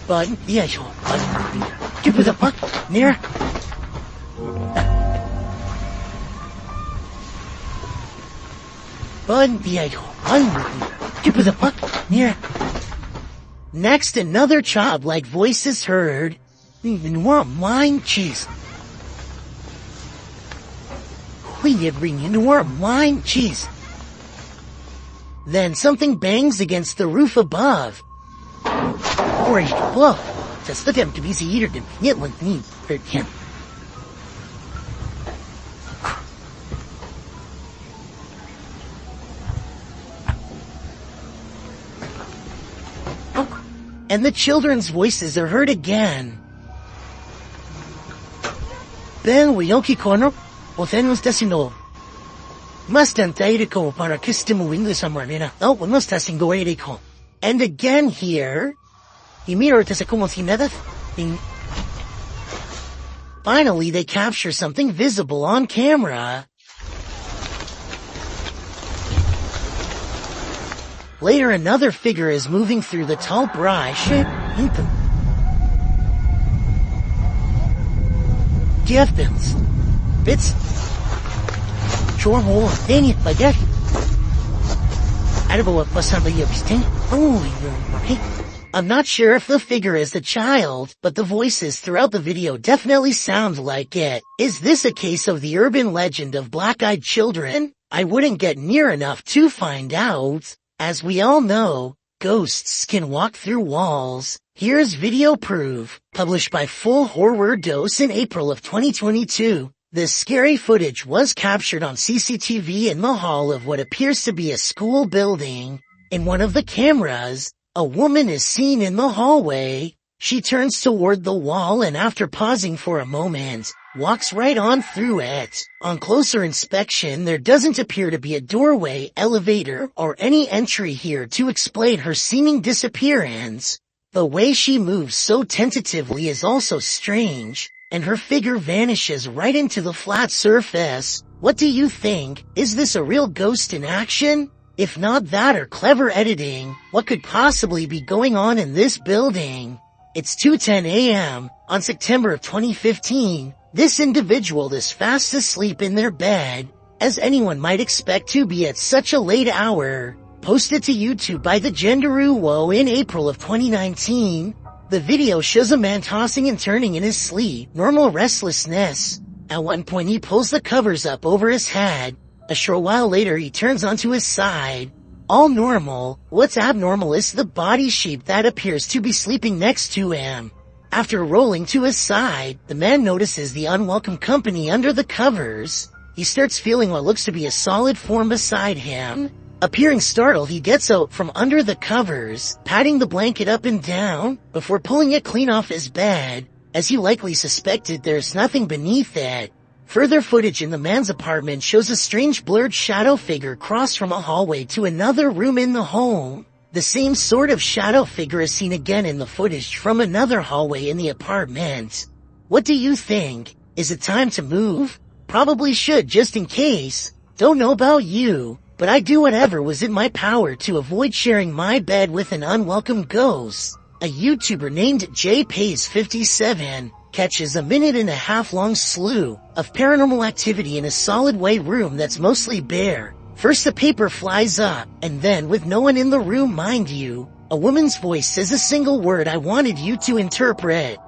But, give it a buck, near. Give it a buck, near. Next, another childlike voice is heard. Even want mine cheese. We get ringing warm wine cheese. Then something bangs against the roof above. Orange bluff. Just look at him to be eater than it with me hurt him. And the children's voices are heard again. Ben Wiyoki Kono, o tenemos tasino. Mas tantay ko para kistimuin sa marina. Oh, mas tasingo ay ko. And again here, finally they capture something visible on camera. Later another figure is moving through the tall brush. Giftins. Bits. Sure more. Dang it, I guess. I don't know what was somebody upstairs. I'm not sure if the figure is the child, but the voices throughout the video definitely sound like it. Is this a case of the urban legend of black-eyed children? I wouldn't get near enough to find out. As we all know, ghosts can walk through walls. Here's video proof, published by Full Horror Dose in April of 2022. This scary footage was captured on CCTV in the hall of what appears to be a school building. In one of the cameras, a woman is seen in the hallway. She turns toward the wall and after pausing for a moment, walks right on through it. On closer inspection, there doesn't appear to be a doorway, elevator, or any entry here to explain her seeming disappearance. The way she moves so tentatively is also strange, and her figure vanishes right into the flat surface. What do you think? Is this a real ghost in action? If not that or clever editing, what could possibly be going on in this building? It's 2:10 a.m. on September of 2015. This individual is fast asleep in their bed, as anyone might expect to be at such a late hour. Posted to YouTube by the Genderuwo in April of 2019. The video shows a man tossing and turning in his sleep, normal restlessness. At one point he pulls the covers up over his head. A short while later he turns onto his side. All normal. What's abnormal is the body shape that appears to be sleeping next to him. After rolling to his side, the man notices the unwelcome company under the covers. He starts feeling what looks to be a solid form beside him. Appearing startled, he gets out from under the covers, patting the blanket up and down, before pulling it clean off his bed. As he likely suspected, there's nothing beneath it. Further footage in the man's apartment shows a strange blurred shadow figure cross from a hallway to another room in the home. The same sort of shadow figure is seen again in the footage from another hallway in the apartment. What do you think? Is it time to move? Probably should, just in case. Don't know about you, but I do whatever was in my power to avoid sharing my bed with an unwelcome ghost. A YouTuber named JPays57 catches a 1.5-minute long slew of paranormal activity in a solid white room that's mostly bare. First the paper flies up, and then, with no one in the room mind you, a woman's voice says a single word I wanted you to interpret.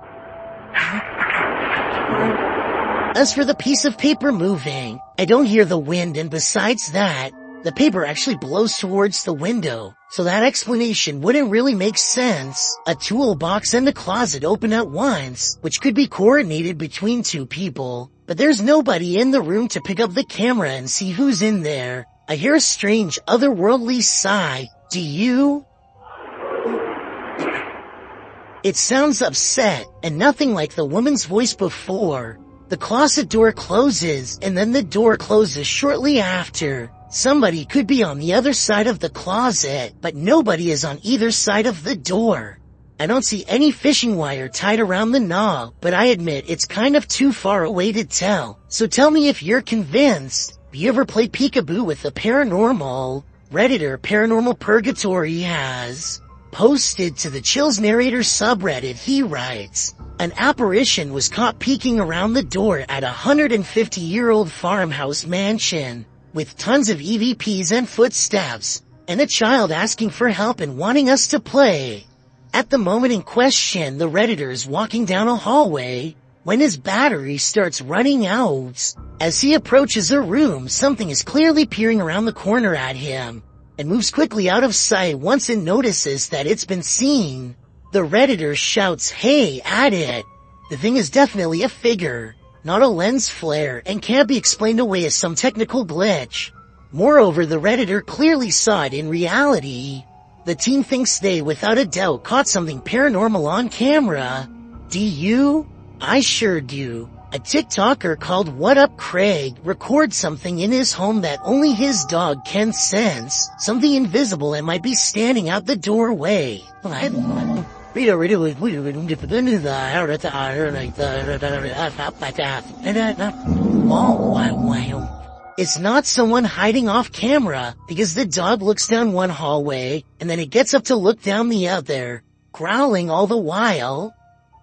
As for the piece of paper moving, I don't hear the wind, and besides that, the paper actually blows towards the window, so that explanation wouldn't really make sense. A toolbox and a closet open at once, which could be coordinated between two people, but there's nobody in the room to pick up the camera and see who's in there. I hear a strange, otherworldly sigh. Do you? It sounds upset, and nothing like the woman's voice before. The closet door closes, and then the door closes shortly after. Somebody could be on the other side of the closet, but nobody is on either side of the door. I don't see any fishing wire tied around the knob, but I admit it's kind of too far away to tell. So tell me if you're convinced. You ever play peekaboo with the paranormal? Redditor Paranormal Purgatory has posted to the Chills Narrator subreddit. He writes, an apparition was caught peeking around the door at a 150-year-old farmhouse mansion, with tons of EVPs and footsteps, and a child asking for help and wanting us to play. At the moment in question, the Redditor is walking down a hallway when his battery starts running out. As he approaches a room, something is clearly peering around the corner at him, and moves quickly out of sight once it notices that it's been seen. The Redditor shouts, "Hey, at it!" The thing is definitely a figure, not a lens flare, and can't be explained away as some technical glitch. Moreover, the Redditor clearly saw it in reality. The team thinks they, without a doubt, caught something paranormal on camera. Do you? I sure do. A TikToker called What Up Craig records something in his home that only his dog can sense, something invisible and might be standing out the doorway. It's not someone hiding off camera, because the dog looks down one hallway, and then it gets up to look down the other, growling all the while.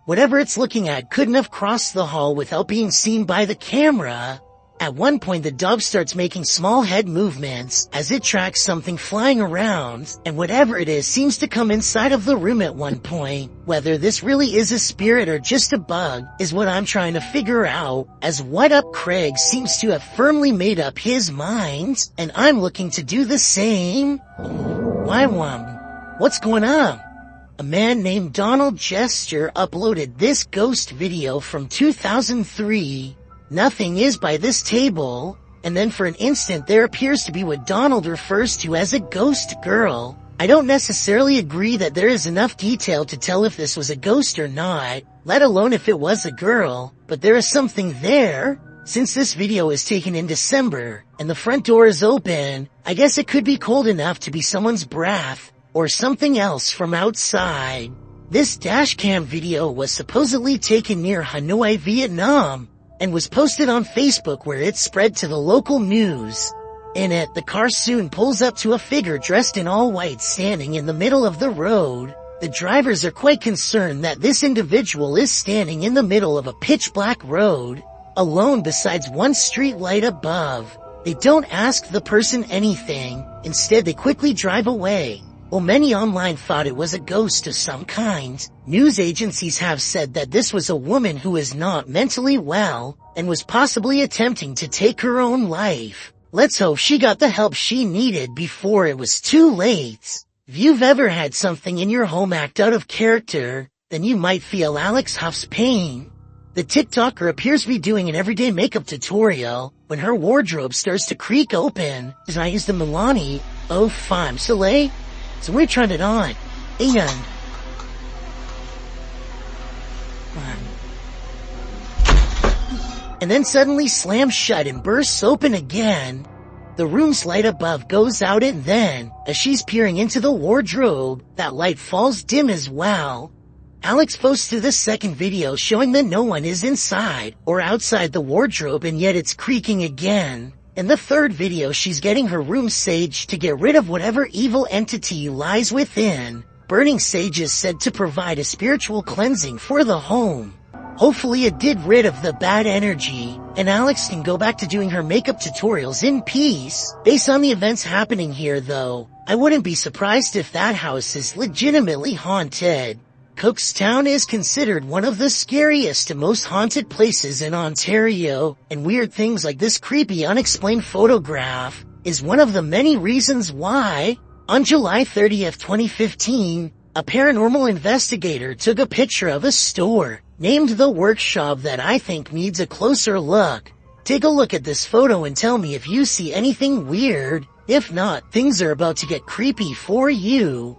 Whatever it's looking at couldn't have crossed the hall without being seen by the camera. At one point, the dog starts making small head movements as it tracks something flying around, and whatever it is seems to come inside of the room at one point. Whether this really is a spirit or just a bug is what I'm trying to figure out, as What Up Craig seems to have firmly made up his mind, and I'm looking to do the same. What's going on? A man named Donald Jester uploaded this ghost video from 2003. Nothing is by this table, and then for an instant there appears to be what Donald refers to as a ghost girl. I don't necessarily agree that there is enough detail to tell if this was a ghost or not, let alone if it was a girl, but there is something there. Since this video is taken in December, and the front door is open, I guess it could be cold enough to be someone's breath, or something else from outside. This dashcam video was supposedly taken near Hanoi, Vietnam, and was posted on Facebook where it spread to the local news. In it, the car soon pulls up to a figure dressed in all white standing in the middle of the road. The drivers are quite concerned that this individual is standing in the middle of a pitch-black road, alone besides one street light above. They don't ask the person anything. Instead, they quickly drive away. While many online thought it was a ghost of some kind, news agencies have said that this was a woman who is not mentally well and was possibly attempting to take her own life. Let's hope she got the help she needed before it was too late. If you've ever had something in your home act out of character, then you might feel Alex Huff's pain. The TikToker appears to be doing an everyday makeup tutorial when her wardrobe starts to creak open. As I use the Milani Eau Femme Soleil, so we turned it on. And then suddenly slams shut and bursts open again. The room's light above goes out, and then, as she's peering into the wardrobe, that light falls dim as well. Alex posted the second video showing that no one is inside or outside the wardrobe, and yet it's creaking again. In the third video, she's getting her room saged to get rid of whatever evil entity lies within. Burning sage is said to provide a spiritual cleansing for the home. Hopefully it did rid of the bad energy, and Alex can go back to doing her makeup tutorials in peace. Based on the events happening here though, I wouldn't be surprised if that house is legitimately haunted. Cookstown is considered one of the scariest and most haunted places in Ontario, and weird things like this creepy unexplained photograph is one of the many reasons why. On July 30th, 2015, a paranormal investigator took a picture of a store named The Workshop that I think needs a closer look. Take a look at this photo and tell me if you see anything weird. If not, things are about to get creepy for you.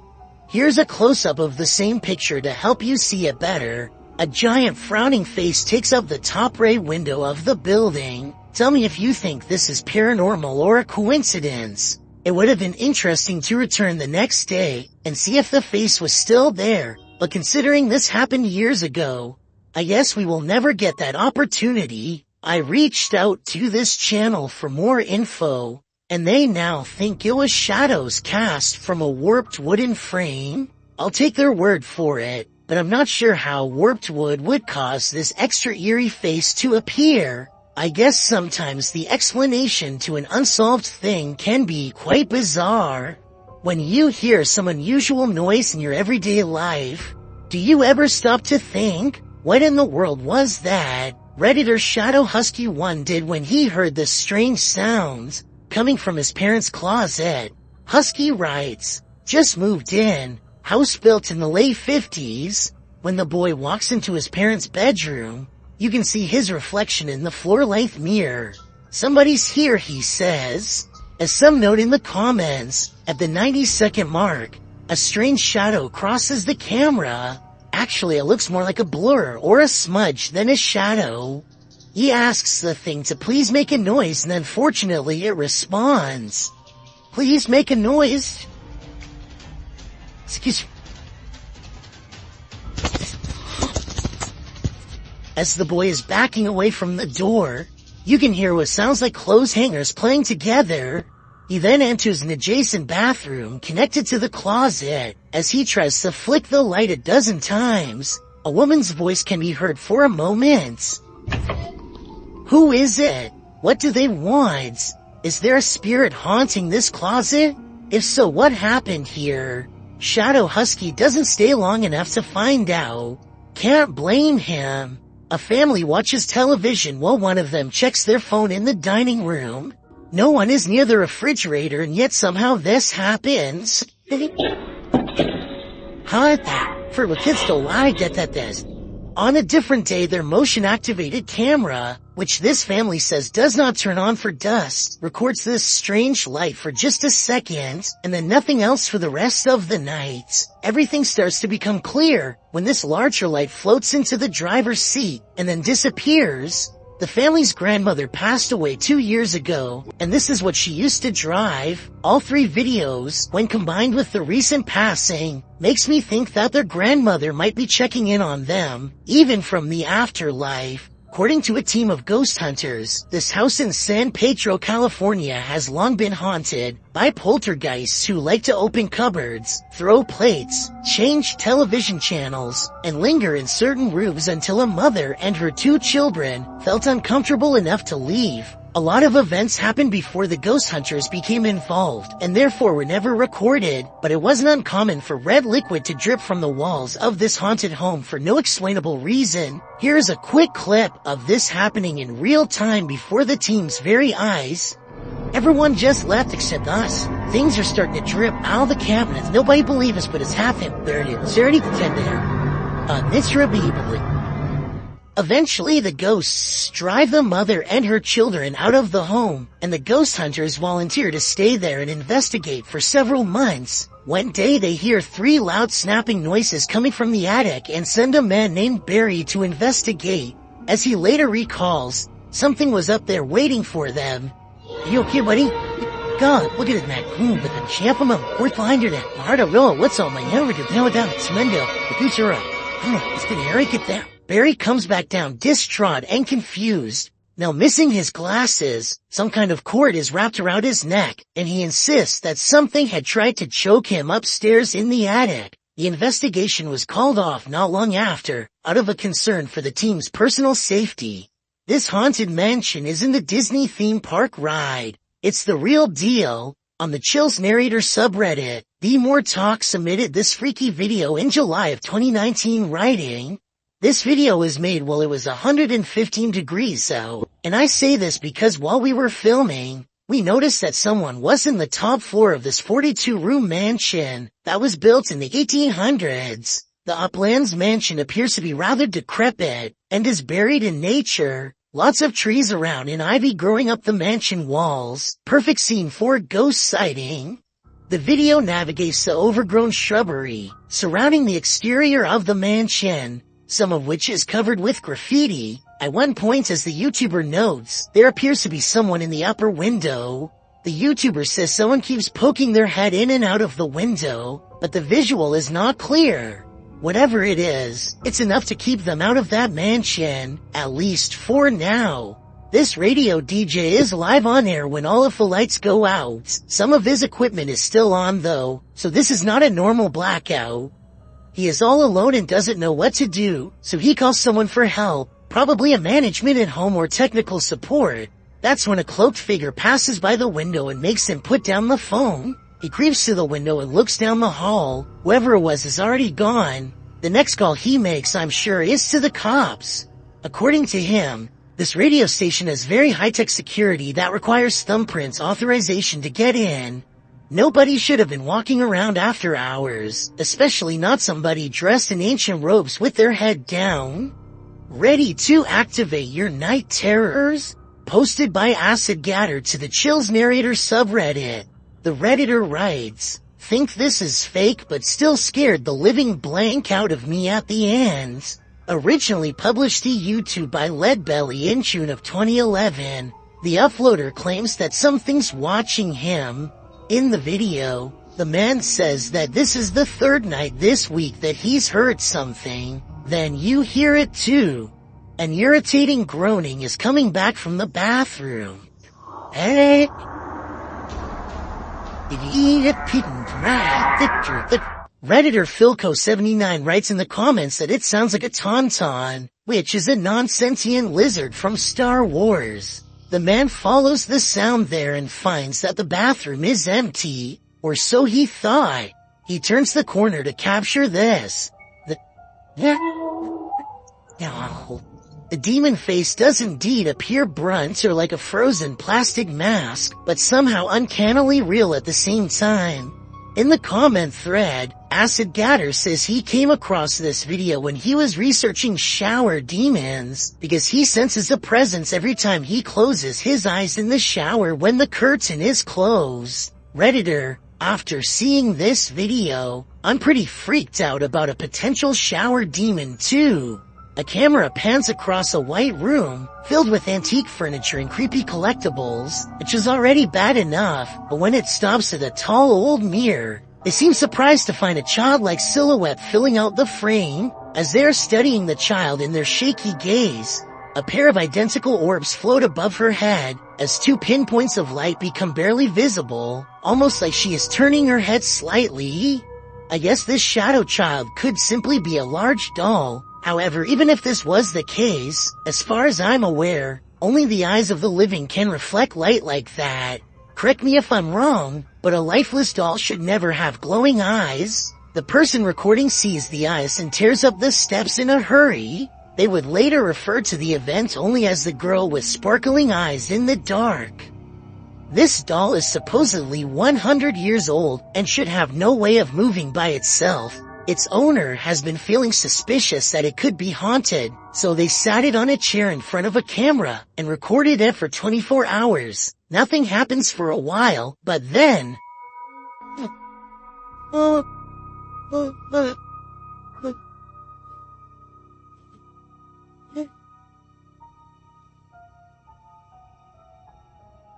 Here's a close-up of the same picture to help you see it better. A giant frowning face takes up the top right window of the building. Tell me if you think this is paranormal or a coincidence. It would have been interesting to return the next day and see if the face was still there, but considering this happened years ago, I guess we will never get that opportunity. I reached out to this channel for more info, and they now think it was shadows cast from a warped wooden frame. I'll take their word for it, but I'm not sure how warped wood would cause this extra eerie face to appear. I guess sometimes the explanation to an unsolved thing can be quite bizarre. When you hear some unusual noise in your everyday life, do you ever stop to think, what in the world was that? Redditor Shadow Husky 1 did when he heard the strange sounds coming from his parents' closet. Husky writes, just moved in, house built in the late 50s. When the boy walks into his parents' bedroom, you can see his reflection in the floor-length mirror. Somebody's here, he says. As some note in the comments, at the 90-second mark, a strange shadow crosses the camera. Actually, it looks more like a blur or a smudge than a shadow. He asks the thing to please make a noise, and then fortunately it responds. Please make a noise. Excuse me. As the boy is backing away from the door, you can hear what sounds like clothes hangers playing together. He then enters an adjacent bathroom connected to the closet. As he tries to flick the light a dozen times, a woman's voice can be heard for a moment. Who is it? What do they want? Is there a spirit haunting this closet? If so, what happened here? Shadow Husky doesn't stay long enough to find out. Can't blame him. A family watches television while one of them checks their phone in the dining room. No one is near the refrigerator, and yet somehow this happens. How for the kids to lie that this. On a different day, their motion-activated camera, which this family says does not turn on for dust, records this strange light for just a second, and then nothing else for the rest of the night. Everything starts to become clear when this larger light floats into the driver's seat and then disappears. The family's grandmother passed away 2 years ago, and this is what she used to drive. All 3 videos, when combined with the recent passing, makes me think that their grandmother might be checking in on them, even from the afterlife. According to a team of ghost hunters, this house in San Pedro, California has long been haunted by poltergeists who like to open cupboards, throw plates, change television channels, and linger in certain rooms until a mother and her 2 children felt uncomfortable enough to leave. A lot of events happened before the ghost hunters became involved, and therefore were never recorded, but it wasn't uncommon for red liquid to drip from the walls of this haunted home for no explainable reason. Here's a quick clip of this happening in real time before the team's very eyes. Everyone just left except us. Things are starting to drip out of the cabinets. Nobody believes us, but it's happened. There it is. There it is. Miserably. Eventually, the ghosts drive the mother and her children out of the home, and the ghost hunters volunteer to stay there and investigate for several months. One day, they hear 3 loud snapping noises coming from the attic and send a man named Barry to investigate. As he later recalls, something was up there waiting for them. Are you okay, buddy? God, look at it, man. But the champ him up. Fourth behind your neck. Hard to roll. What's all my hair? Now down. Tremendo. The future up. It's gonna Eric get down. Barry comes back down distraught and confused. Now missing his glasses, some kind of cord is wrapped around his neck, and he insists that something had tried to choke him upstairs in the attic. The investigation was called off not long after, out of a concern for the team's personal safety. This haunted mansion isn't a Disney theme park ride. It's the real deal. On the Chills Narrator subreddit, The More Talk submitted this freaky video in July of 2019 writing, "This video was made while it was 115 degrees out, and I say this because while we were filming, we noticed that someone was in the top floor of this 42-room mansion that was built in the 1800s. The Uplands mansion appears to be rather decrepit and is buried in nature. Lots of trees around and ivy growing up the mansion walls. Perfect scene for a ghost sighting." The video navigates the overgrown shrubbery surrounding the exterior of the mansion, some of which is covered with graffiti. At one point, as the YouTuber notes, there appears to be someone in the upper window. The YouTuber says someone keeps poking their head in and out of the window, but the visual is not clear. Whatever it is, it's enough to keep them out of that mansion, at least for now. This radio DJ is live on air when all of the lights go out. Some of his equipment is still on though, so this is not a normal blackout. He is all alone and doesn't know what to do, so he calls someone for help, probably a management at home or technical support. That's when a cloaked figure passes by the window and makes him put down the phone. He creeps to the window and looks down the hall. Whoever it was is already gone. The next call he makes, I'm sure, is to the cops. According to him, this radio station has very high-tech security that requires thumbprints authorization to get in. Nobody should have been walking around after hours, especially not somebody dressed in ancient robes with their head down. Ready to activate your night terrors? Posted by Acid Gatter to the Chills Narrator subreddit. The Redditor writes, "Think this is fake but still scared the living blank out of me at the end." Originally published to YouTube by Leadbelly in June of 2011, the uploader claims that something's watching him. In the video, the man says that this is the 3rd night this week that he's heard something. Then you hear it too. An irritating groaning is coming back from the bathroom. Hey. Redditor Philco79 writes in the comments that it sounds like a tauntaun, which is a non-sentient lizard from Star Wars. The man follows the sound there and finds that the bathroom is empty, or so he thought. He turns the corner to capture this. The demon face does indeed appear brunt or like a frozen plastic mask, but somehow uncannily real at the same time. In the comment thread, Acid Gatter says he came across this video when he was researching shower demons because he senses a presence every time he closes his eyes in the shower when the curtain is closed. Redditor, after seeing this video, I'm pretty freaked out about a potential shower demon too. A camera pans across a white room filled with antique furniture and creepy collectibles, which is already bad enough, but when it stops at a tall old mirror, they seem surprised to find a childlike silhouette filling out the frame. As they're studying the child in their shaky gaze, a pair of identical orbs float above her head as two pinpoints of light become barely visible, almost like she is turning her head slightly. I guess this shadow child could simply be a large doll. However, even if this was the case, as far as I'm aware, only the eyes of the living can reflect light like that. Correct me if I'm wrong, but a lifeless doll should never have glowing eyes. The person recording sees the eyes and tears up the steps in a hurry. They would later refer to the event only as the girl with sparkling eyes in the dark. This doll is supposedly 100 years old and should have no way of moving by itself. Its owner has been feeling suspicious that it could be haunted, so they sat it on a chair in front of a camera and recorded it for 24 hours. Nothing happens for a while, but then...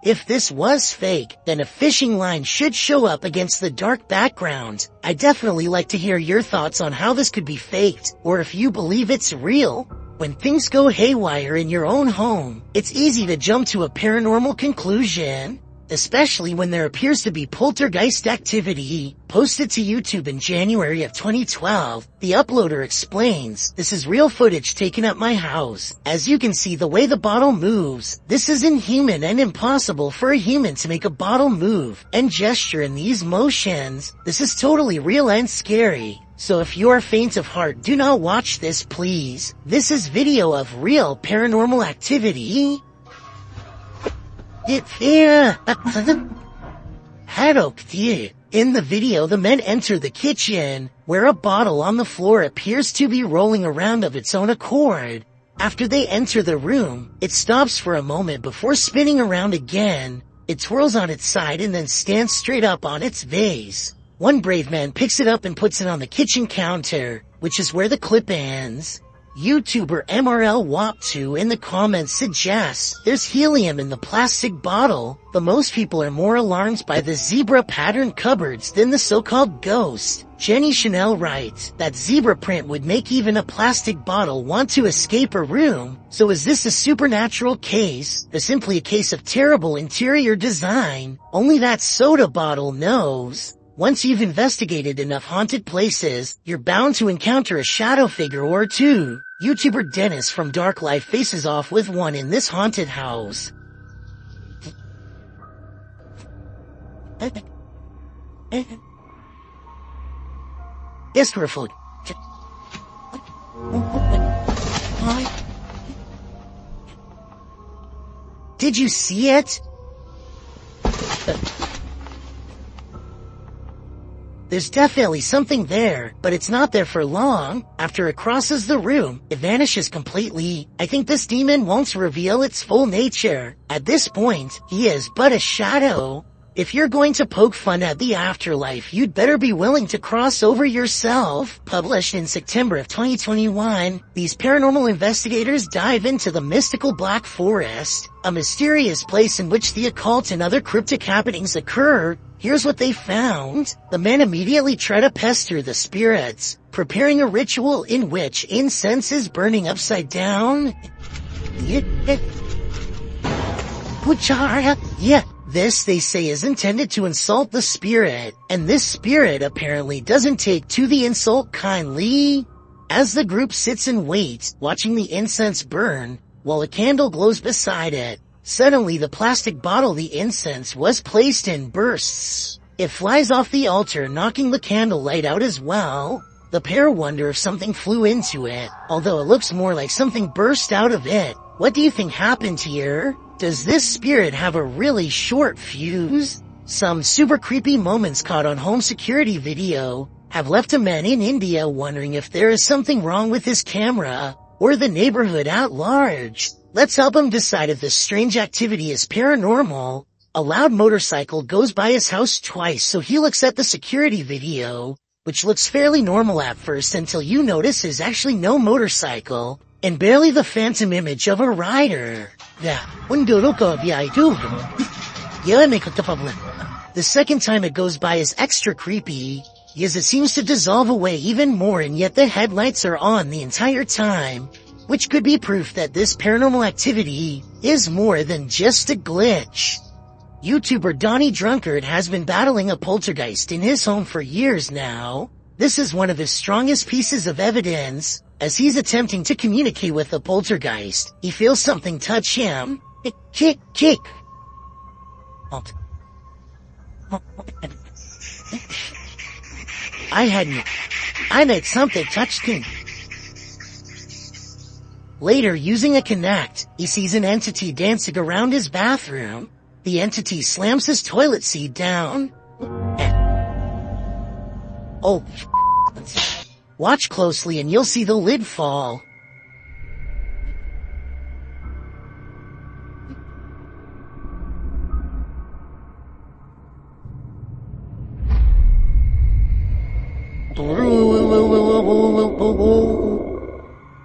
If this was fake, then a fishing line should show up against the dark background. I'd definitely like to hear your thoughts on how this could be faked, or if you believe it's real. When things go haywire in your own home, it's easy to jump to a paranormal conclusion, especially when there appears to be poltergeist activity. Posted to YouTube in January of 2012, the uploader explains, "This is real footage taken at my house. As you can see the way the bottle moves, this is inhuman and impossible for a human to make a bottle move and gesture in these motions. This is totally real and scary. So if you are faint of heart, do not watch this please. This is video of real paranormal activity." In the video, the men enter the kitchen, where a bottle on the floor appears to be rolling around of its own accord. After they enter the room, it stops for a moment before spinning around again. It twirls on its side and then stands straight up on its base. One brave man picks it up and puts it on the kitchen counter, which is where the clip ends. YouTuber MRL WAP2 in the comments suggests there's helium in the plastic bottle, but most people are more alarmed by the zebra pattern cupboards than the so-called ghost. Jenny Chanel writes that zebra print would make even a plastic bottle want to escape a room. So is this a supernatural case, or simply a case of terrible interior design? Only that soda bottle knows. Once you've investigated enough haunted places, you're bound to encounter a shadow figure or two. YouTuber Dennis from Dark Life faces off with one in this haunted house. Did you see it? There's definitely something there, but it's not there for long. After it crosses the room, it vanishes completely. I think this demon won't reveal its full nature. At this point, he is but a shadow. If you're going to poke fun at the afterlife, you'd better be willing to cross over yourself. Published in September of 2021, these paranormal investigators dive into the mystical Black Forest, a mysterious place in which the occult and other cryptic happenings occur. Here's what they found. The men immediately try to pester the spirits, preparing a ritual in which incense is burning upside down. This, they say, is intended to insult the spirit, and this spirit apparently doesn't take to the insult kindly. As the group sits and waits, watching the incense burn, while a candle glows beside it, suddenly the plastic bottle the incense was placed in bursts. It flies off the altar, knocking the candlelight out as well. The pair wonder if something flew into it, although it looks more like something burst out of it. What do you think happened here? Does this spirit have a really short fuse? Some super creepy moments caught on home security video have left a man in India wondering if there is something wrong with his camera or the neighborhood at large. Let's help him decide if this strange activity is paranormal. A loud motorcycle goes by his house twice, so he looks at the security video, which looks fairly normal at first until you notice there's actually no motorcycle and barely the phantom image of a rider. The second time it goes by is extra creepy, as it seems to dissolve away even more, and yet the headlights are on the entire time, which could be proof that this paranormal activity is more than just a glitch. YouTuber Donnie Drunkard has been battling a poltergeist in his home for years now. This is one of his strongest pieces of evidence, as he's attempting to communicate with the poltergeist. He feels something touch him. Kick. I had something touched him. Later, using a Kinect, he sees an entity dancing around his bathroom. The entity slams his toilet seat down. Oh, watch closely and you'll see the lid fall.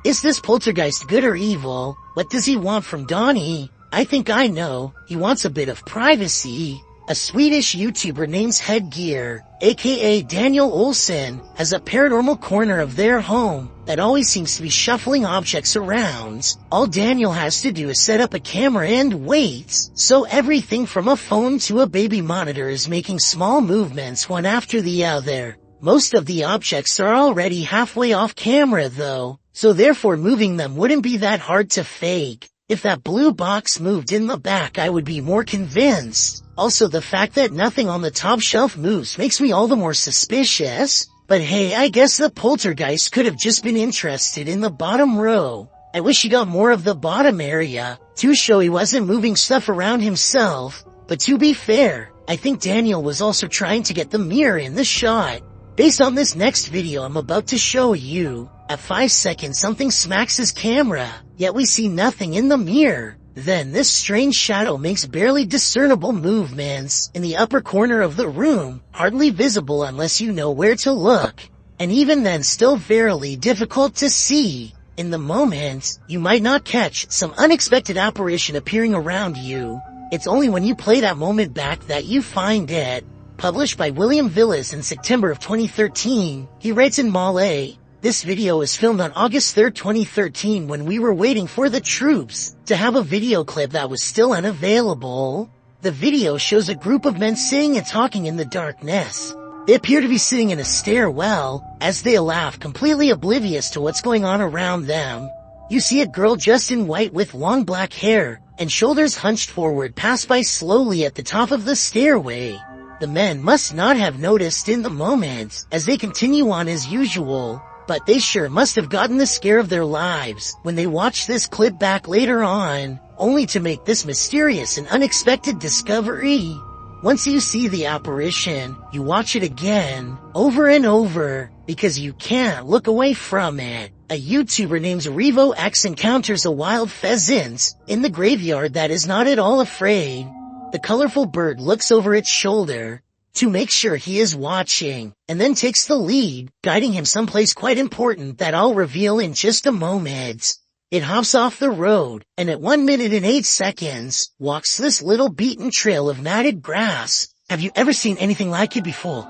Is this poltergeist good or evil? What does he want from Donnie? I think I know. He wants a bit of privacy. A Swedish YouTuber named Headgear, aka Daniel Olsson, has a paranormal corner of their home that always seems to be shuffling objects around. All Daniel has to do is set up a camera and wait. So everything from a phone to a baby monitor is making small movements one after the other. Most of the objects are already halfway off camera though, so therefore moving them wouldn't be that hard to fake. If that blue box moved in the back, I would be more convinced. Also, the fact that nothing on the top shelf moves makes me all the more suspicious. But hey, I guess the poltergeist could have just been interested in the bottom row. I wish he got more of the bottom area to show he wasn't moving stuff around himself. But to be fair, I think Daniel was also trying to get the mirror in the shot. Based on this next video I'm about to show you, at 5 seconds something smacks his camera, yet we see nothing in the mirror. Then this strange shadow makes barely discernible movements in the upper corner of the room, hardly visible unless you know where to look, and even then still fairly difficult to see. In the moment, you might not catch some unexpected apparition appearing around you. It's only when you play that moment back that you find it. Published by William Villas in September of 2013, he writes in Malay, "This video was filmed on August 3, 2013 when we were waiting for the troops to have a video clip that was still unavailable. The video shows a group of men sitting and talking in the darkness. They appear to be sitting in a stairwell as they laugh, completely oblivious to what's going on around them. You see a girl dressed in white with long black hair and shoulders hunched forward pass by slowly at the top of the stairway. The men must not have noticed in the moment as they continue on as usual, but they sure must have gotten the scare of their lives when they watched this clip back later on, only to make this mysterious and unexpected discovery. Once you see the apparition, you watch it again, over and over, because you can't look away from it. A YouTuber named Revo X encounters a wild pheasant in the graveyard that is not at all afraid. The colorful bird looks over its shoulder to make sure he is watching, and then takes the lead, guiding him someplace quite important that I'll reveal in just a moment. It hops off the road, and at 1 minute and 8 seconds, walks this little beaten trail of matted grass. Have you ever seen anything like it before?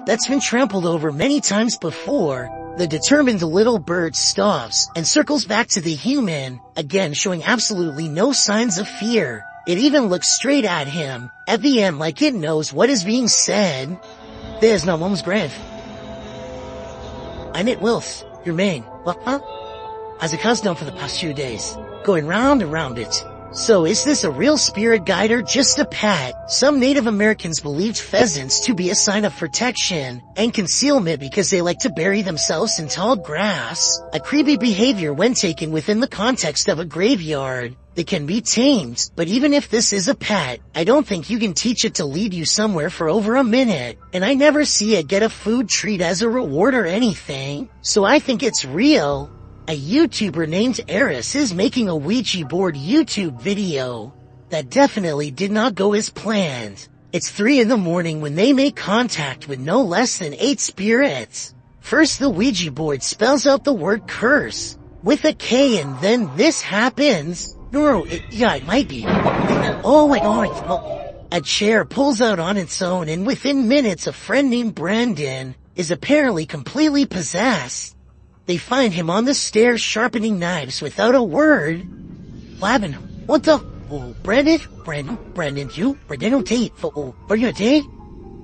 That's been trampled over many times before. The determined little bird stops and circles back to the human, again showing absolutely no signs of fear. It even looks straight at him, at the end like it knows what is being said. There's no mom's grave. I'm at Wills, your main. What, huh? As it has done for the past few days, going round and round it. So is this a real spirit guide or just a pet? Some Native Americans believed pheasants to be a sign of protection and concealment because they like to bury themselves in tall grass, a creepy behavior when taken within the context of a graveyard. They can be tamed, but even if this is a pet, I don't think you can teach it to lead you somewhere for over a minute, and I never see it get a food treat as a reward or anything, so I think it's real. A YouTuber named Eris is making a Ouija board YouTube video that definitely did not go as planned. It's 3 in the morning when they make contact with no less than 8 spirits. First, the Ouija board spells out the word curse with a K, and then this happens. No, it might be. Oh my god. A chair pulls out on its own, and within minutes a friend named Brandon is apparently completely possessed. They find him on the stairs sharpening knives without a word. Laban, what the? Oh, Brandon, okay, for your day?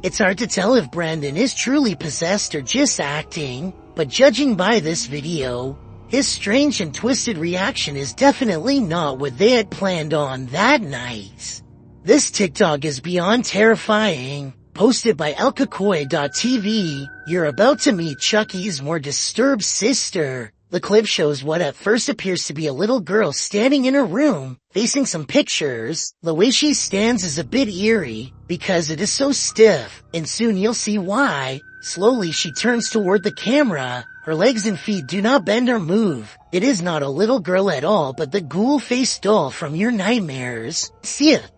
It's hard to tell if Brandon is truly possessed or just acting, but judging by this video, his strange and twisted reaction is definitely not what they had planned on that night. This TikTok is beyond terrifying. Posted by elkakoi.tv, you're about to meet Chucky's more disturbed sister. The clip shows what at first appears to be a little girl standing in her room, facing some pictures. The way she stands is a bit eerie, because it is so stiff, and soon you'll see why. Slowly she turns toward the camera. Her legs and feet do not bend or move. It is not a little girl at all, but the ghoul-faced doll from your nightmares. See it.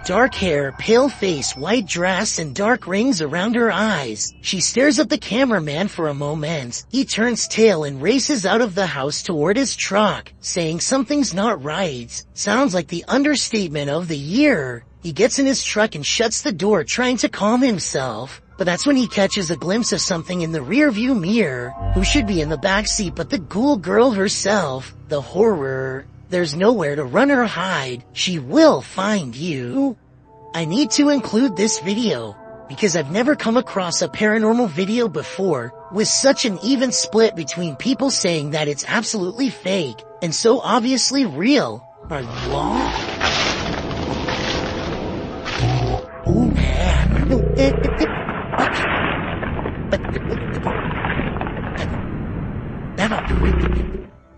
Dark hair, pale face, white dress, and dark rings around her eyes. She stares at the cameraman for a moment. He turns tail and races out of the house toward his truck, saying something's not right. Sounds like the understatement of the year. He gets in his truck and shuts the door, trying to calm himself. But that's when he catches a glimpse of something in the rearview mirror, who should be in the back seat but the ghoul girl herself. The horror. There's nowhere to run or hide. She will find you. I need to include this video, because I've never come across a paranormal video before with such an even split between people saying that it's absolutely fake and so obviously real. Are you all? Oh man.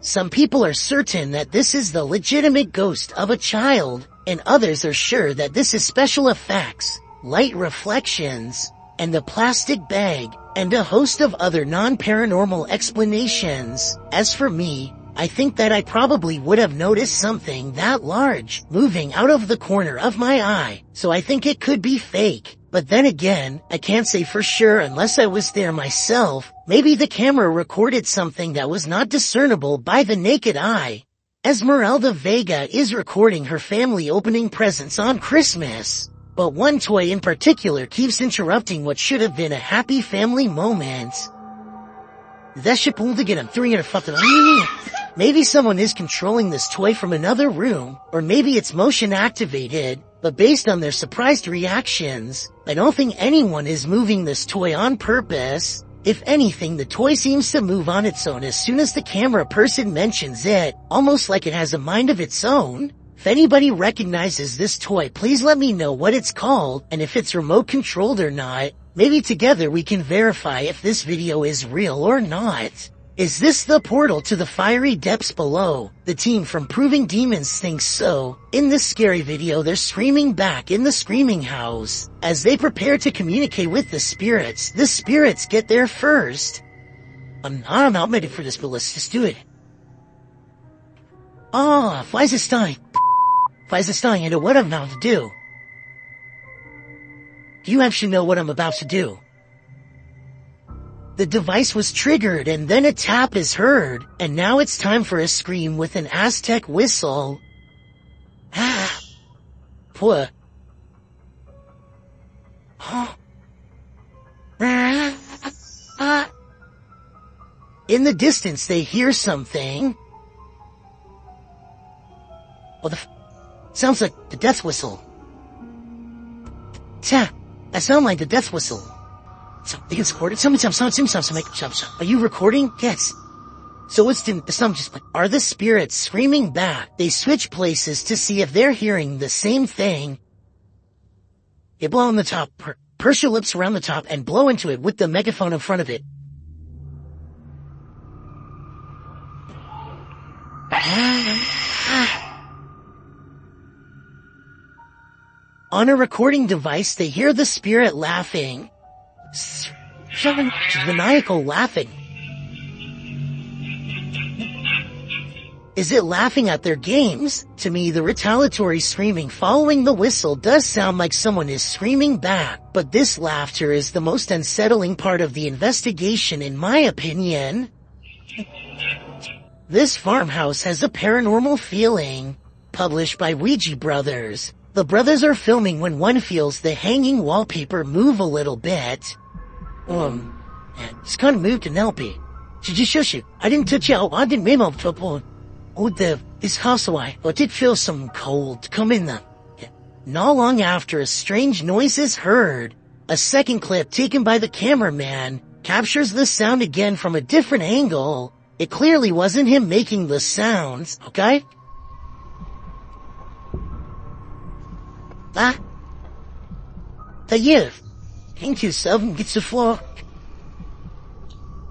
Some people are certain that this is the legitimate ghost of a child, and others are sure that this is special effects, light reflections, and the plastic bag, and a host of other non-paranormal explanations. As for me, I think that I probably would have noticed something that large moving out of the corner of my eye, so I think it could be fake. But then again, I can't say for sure unless I was there myself. Maybe the camera recorded something that was not discernible by the naked eye. Esmeralda Vega is recording her family opening presents on Christmas. But one toy in particular keeps interrupting what should have been a happy family moment. Maybe someone is controlling this toy from another room, or maybe it's motion activated, but based on their surprised reactions, I don't think anyone is moving this toy on purpose. If anything, the toy seems to move on its own as soon as the camera person mentions it, almost like it has a mind of its own. If anybody recognizes this toy, please let me know what it's called, and if it's remote controlled or not. Maybe together we can verify if this video is real or not. Is this the portal to the fiery depths below? The team from Proving Demons thinks so. In this scary video, they're screaming back in the screaming house. As they prepare to communicate with the spirits get there first. I'm not ready for this, but let's just do it. Weisenstein, I know what I'm about to do. You actually know what I'm about to do. The device was triggered and then a tap is heard, and now it's time for a scream with an Aztec whistle. Poor. In the distance they hear something. Sounds like the death whistle. That sounds like the death whistle. It's recorded. Are you recording? Yes. So it's some just like, are the spirits screaming back? They switch places to see if they're hearing the same thing. You blow on the top, purse your lips around the top and blow into it with the megaphone in front of it. On a recording device, they hear the spirit laughing. Maniacal laughing. Is it laughing at their games? To me, the retaliatory screaming following the whistle does sound like someone is screaming back, but this laughter is the most unsettling part of the investigation in my opinion. This farmhouse has a paranormal feeling. Published by Ouija Brothers. The brothers are filming when one feels the hanging wallpaper move a little bit. It's kind of moved an LP. Shush you. I didn't touch you. I didn't mean to. This house away. I did feel some cold. Come in then. Not long after, a strange noise is heard. A second clip taken by the cameraman captures the sound again from a different angle. It clearly wasn't him making the sounds, okay? Tayyip, hang yourself and get to the floor.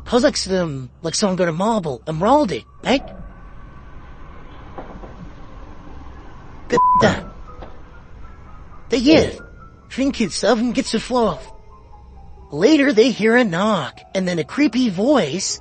How's like someone got a marble and rolled it, right? Tayyip, drink yourself and get to the floor. Later they hear a knock, and then a creepy voice.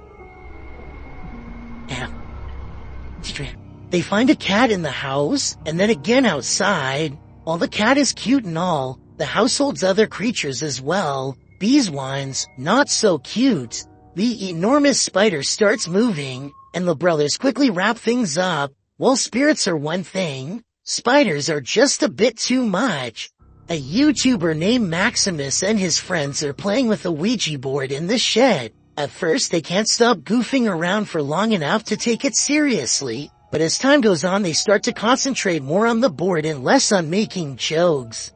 They find a cat in the house, and then again outside. While the cat is cute and all, the house holds other creatures as well. These ones, not so cute. The enormous spider starts moving, and the brothers quickly wrap things up. While spirits are one thing, spiders are just a bit too much. A YouTuber named Maximus and his friends are playing with a Ouija board in the shed. At first, they can't stop goofing around for long enough to take it seriously. But as time goes on, they start to concentrate more on the board and less on making jokes.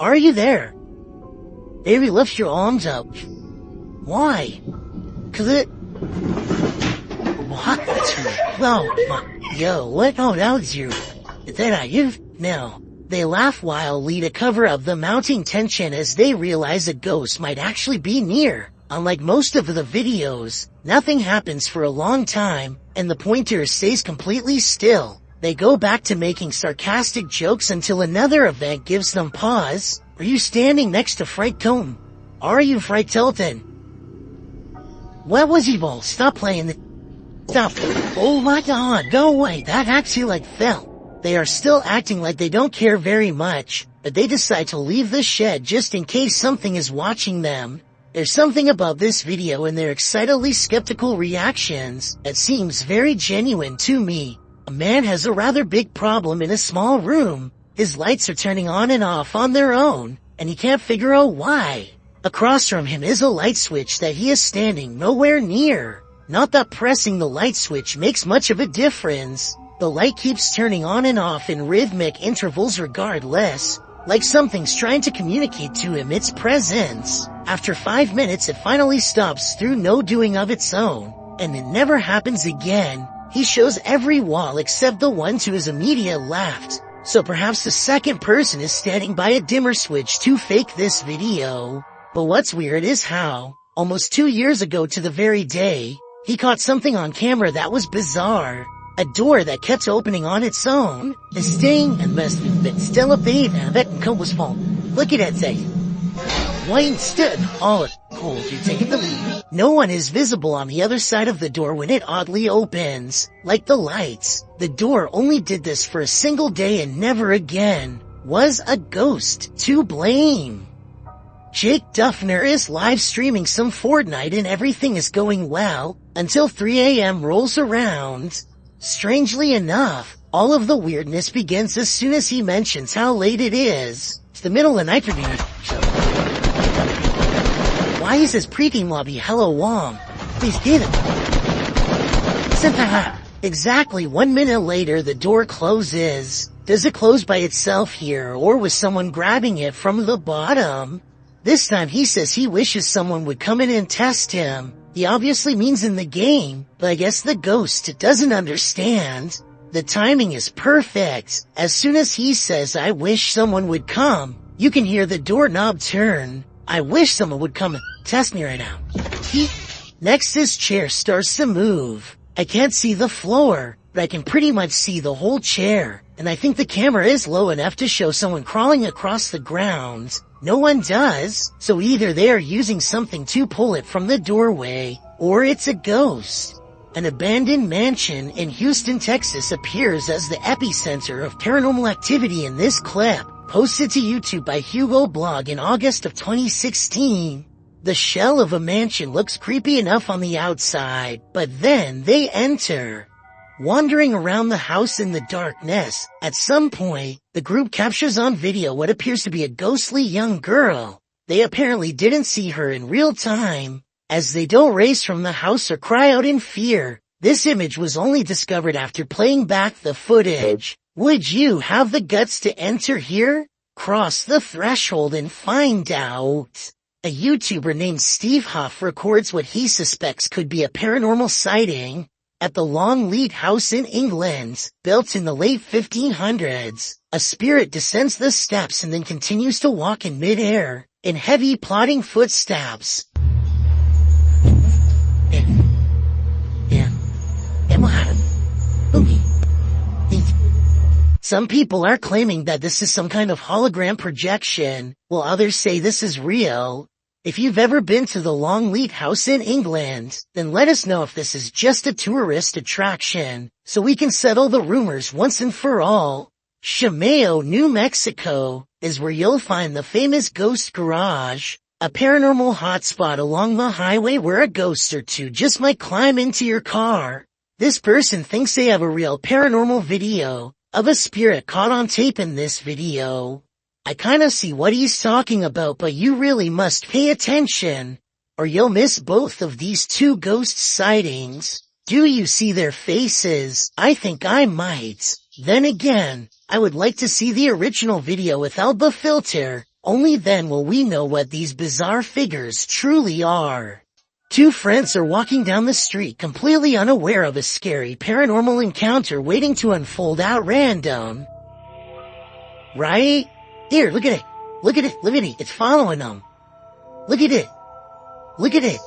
Are you there? Baby, lift your arms up. Why? 'Cause it... What? Yo, what? Oh, that was you. Is that you? No. They laugh wildly to cover up the mounting tension as they realize a ghost might actually be near. Unlike most of the videos, nothing happens for a long time, and the pointer stays completely still. They go back to making sarcastic jokes until another event gives them pause. Are you standing next to Fright Cone? Are you Fright Tilton? What was evil? Stop playing the... Stop. Oh my god, go away. That actually fell. They are still acting like they don't care very much, but they decide to leave the shed just in case something is watching them. There's something about this video and their excitedly skeptical reactions that seems very genuine to me. A man has a rather big problem in a small room. His lights are turning on and off on their own, and he can't figure out why. Across from him is a light switch that he is standing nowhere near. Not that pressing the light switch makes much of a difference. The light keeps turning on and off in rhythmic intervals regardless. Like something's trying to communicate to him its presence. After 5 minutes it finally stops through no doing of its own, and it never happens again. He shows every wall except the one to his immediate left. So perhaps the second person is standing by a dimmer switch to fake this video. But what's weird is how, almost 2 years ago to the very day, he caught something on camera that was bizarre. A door that kept opening on its own. The sting and must have been still a babe and that was fall. Look at that say. Wayne stood all cold, you're taking the lead. No one is visible on the other side of the door when it oddly opens. Like the lights, the door only did this for a single day and never again. Was a ghost to blame? Jake Duffner is live streaming some Fortnite and everything is going well until 3 a.m. rolls around. Strangely enough, all of the weirdness begins as soon as he mentions how late it is. It's the middle of the night for me. Why is his pre-game lobby hella long? Please get it. Exactly 1 minute later, the door closes. Does it close by itself here, or was someone grabbing it from the bottom? This time he says he wishes someone would come in and test him. He obviously means in the game, but I guess the ghost doesn't understand. The timing is perfect. As soon as he says, I wish someone would come, you can hear the doorknob turn. I wish someone would come and test me right now. Next, his chair starts to move. I can't see the floor, but I can pretty much see the whole chair. And I think the camera is low enough to show someone crawling across the ground. No one does, so either they are using something to pull it from the doorway, or it's a ghost. An abandoned mansion in Houston, Texas appears as the epicenter of paranormal activity in this clip, posted to YouTube by Hugo Blog in August of 2016. The shell of a mansion looks creepy enough on the outside, but then they enter. Wandering around the house in the darkness, at some point, the group captures on video what appears to be a ghostly young girl. They apparently didn't see her in real time, as they don't race from the house or cry out in fear. This image was only discovered after playing back the footage. Would you have the guts to enter here? Cross the threshold and find out. A YouTuber named Steve Huff records what he suspects could be a paranormal sighting at the Longleat House in England, built in the late 1500s. A spirit descends the steps and then continues to walk in midair, in heavy plodding footsteps. Some people are claiming that this is some kind of hologram projection, while others say this is real. If you've ever been to the Longleat House in England, then let us know if this is just a tourist attraction, so we can settle the rumors once and for all. Chimayo, New Mexico, is where you'll find the famous Ghost Garage, a paranormal hotspot along the highway where a ghost or two just might climb into your car. This person thinks they have a real paranormal video of a spirit caught on tape in this video. I kinda see what he's talking about, but you really must pay attention, or you'll miss both of these two ghost sightings. Do you see their faces? I think I might. Then again, I would like to see the original video without the filter. Only then will we know what these bizarre figures truly are. Two friends are walking down the street completely unaware of a scary paranormal encounter waiting to unfold at random. Right? Here, look at it. Look at it. Look at it. It's following them. Look at it. Look at it.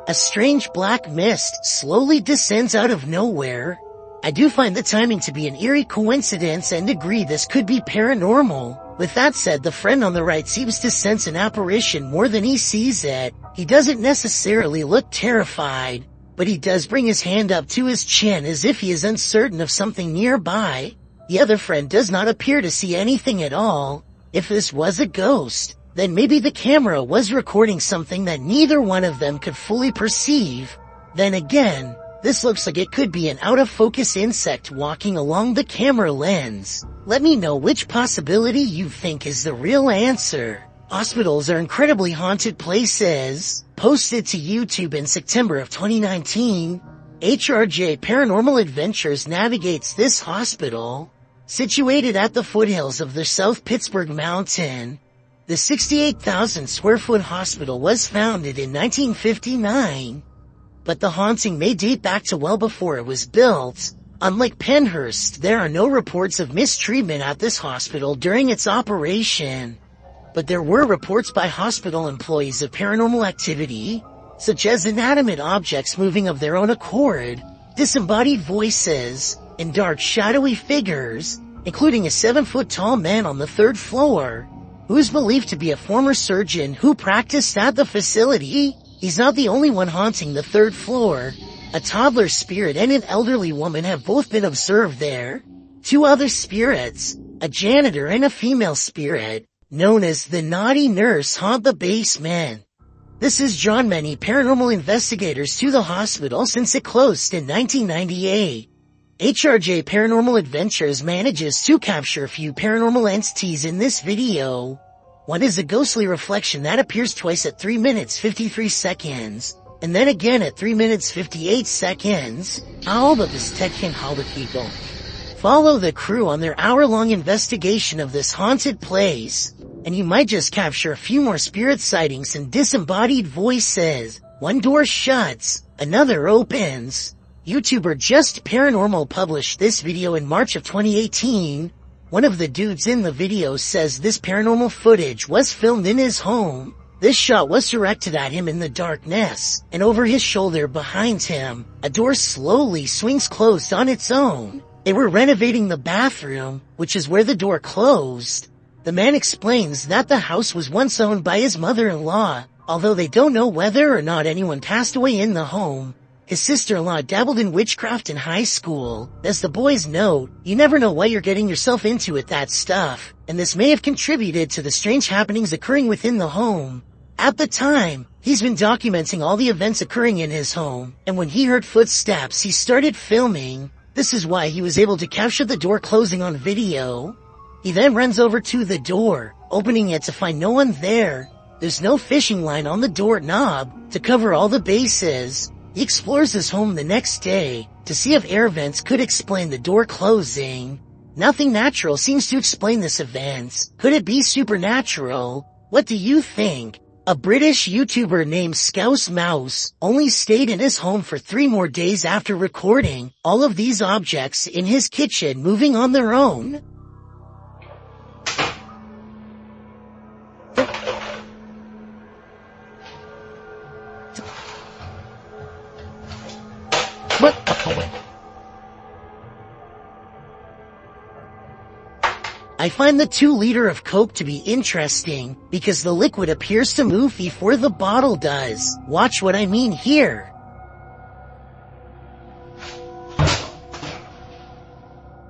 A strange black mist slowly descends out of nowhere. I do find the timing to be an eerie coincidence and agree this could be paranormal. With that said, the friend on the right seems to sense an apparition more than he sees it. He doesn't necessarily look terrified, but he does bring his hand up to his chin as if he is uncertain of something nearby. The other friend does not appear to see anything at all. If this was a ghost, then maybe the camera was recording something that neither one of them could fully perceive. Then again, this looks like it could be an out-of-focus insect walking along the camera lens. Let me know which possibility you think is the real answer. Hospitals are incredibly haunted places. Posted to YouTube in September of 2019, HRJ Paranormal Adventures navigates this hospital. Situated at the foothills of the South Pittsburgh Mountain, the 68,000 square foot hospital was founded in 1959. But the haunting may date back to well before it was built. Unlike Penhurst, there are no reports of mistreatment at this hospital during its operation. But there were reports by hospital employees of paranormal activity, such as inanimate objects moving of their own accord, disembodied voices, and dark shadowy figures, including a 7-foot-tall man on the 3rd floor, who is believed to be a former surgeon who practiced at the facility. He's not the only one haunting the 3rd floor. A toddler spirit and an elderly woman have both been observed there. 2 other spirits, a janitor and a female spirit, known as the naughty nurse, haunt the basement. This has drawn many paranormal investigators to the hospital since it closed in 1998. HRJ Paranormal Adventures manages to capture a few paranormal entities in this video. One is a ghostly reflection that appears twice at 3 minutes 53 seconds, and then again at 3 minutes 58 seconds. All of this tech can hold the people. Follow the crew on their hour-long investigation of this haunted place, and you might just capture a few more spirit sightings and disembodied voices. One door shuts, another opens. YouTuber Just Paranormal published this video in March of 2018. One of the dudes in the video says this paranormal footage was filmed in his home. This shot was directed at him in the darkness, and over his shoulder behind him, a door slowly swings closed on its own. They were renovating the bathroom, which is where the door closed. The man explains that the house was once owned by his mother-in-law, although they don't know whether or not anyone passed away in the home. His sister-in-law dabbled in witchcraft in high school. As the boys note, you never know what you're getting yourself into with that stuff, and this may have contributed to the strange happenings occurring within the home. At the time, he's been documenting all the events occurring in his home, and when he heard footsteps, he started filming. This is why he was able to capture the door closing on video. He then runs over to the door, opening it to find no one there. There's no fishing line on the doorknob to cover all the bases. He explores his home the next day to see if air vents could explain the door closing. Nothing natural seems to explain this event. Could it be supernatural? What do you think? A British YouTuber named Scouse Mouse only stayed in his home for 3 more days after recording all of these objects in his kitchen moving on their own. I find the 2-liter of Coke to be interesting because the liquid appears to move before the bottle does. Watch what I mean here.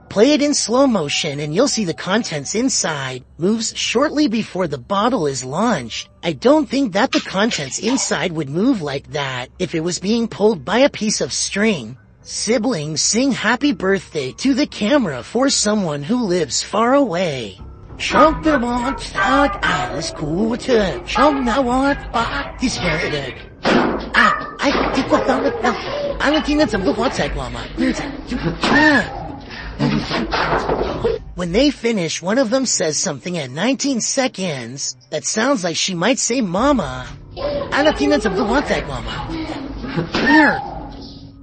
Play it in slow motion and you'll see the contents inside moves shortly before the bottle is launched. I don't think that the contents inside would move like that if it was being pulled by a piece of string. Siblings sing happy birthday to the camera for someone who lives far away. Som det var start alles gode, som der var bare de spændte. Det går godt. Alle tingene som du godt tager mig. When they finish, one of them says something at 19 seconds that sounds like she might say mama. Alle tingene som du godt tager mig.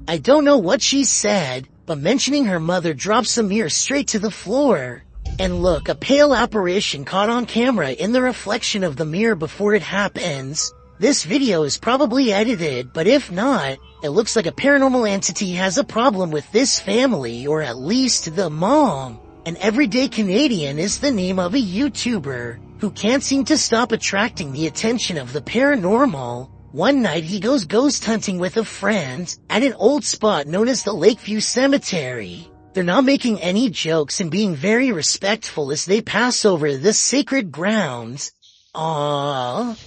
I don't know what she said, but mentioning her mother drops the mirror straight to the floor. And look, a pale apparition caught on camera in the reflection of the mirror before it happens. This video is probably edited, but if not, it looks like a paranormal entity has a problem with this family, or at least the mom. An everyday Canadian is the name of a YouTuber who can't seem to stop attracting the attention of the paranormal. One night he goes ghost hunting with a friend at an old spot known as the Lakeview Cemetery. They're not making any jokes and being very respectful as they pass over the sacred grounds. Aww.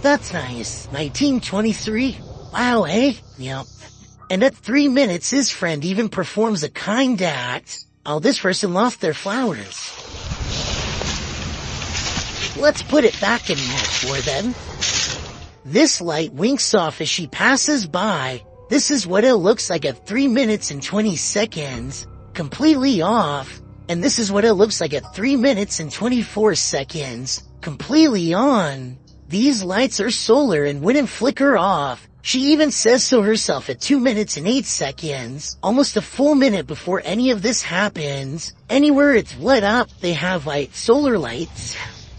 That's nice. 1923? Wow, eh? Yep. And at 3 minutes his friend even performs a kind act. Oh, this person lost their flowers. Let's put it back in there for them. This light winks off as she passes by. This is what it looks like at 3 minutes and 20 seconds. Completely off. And this is what it looks like at 3 minutes and 24 seconds. Completely on. These lights are solar and wouldn't flicker off. She even says so herself at 2 minutes and 8 seconds. Almost a full minute before any of this happens. Anywhere it's lit up, they have solar lights.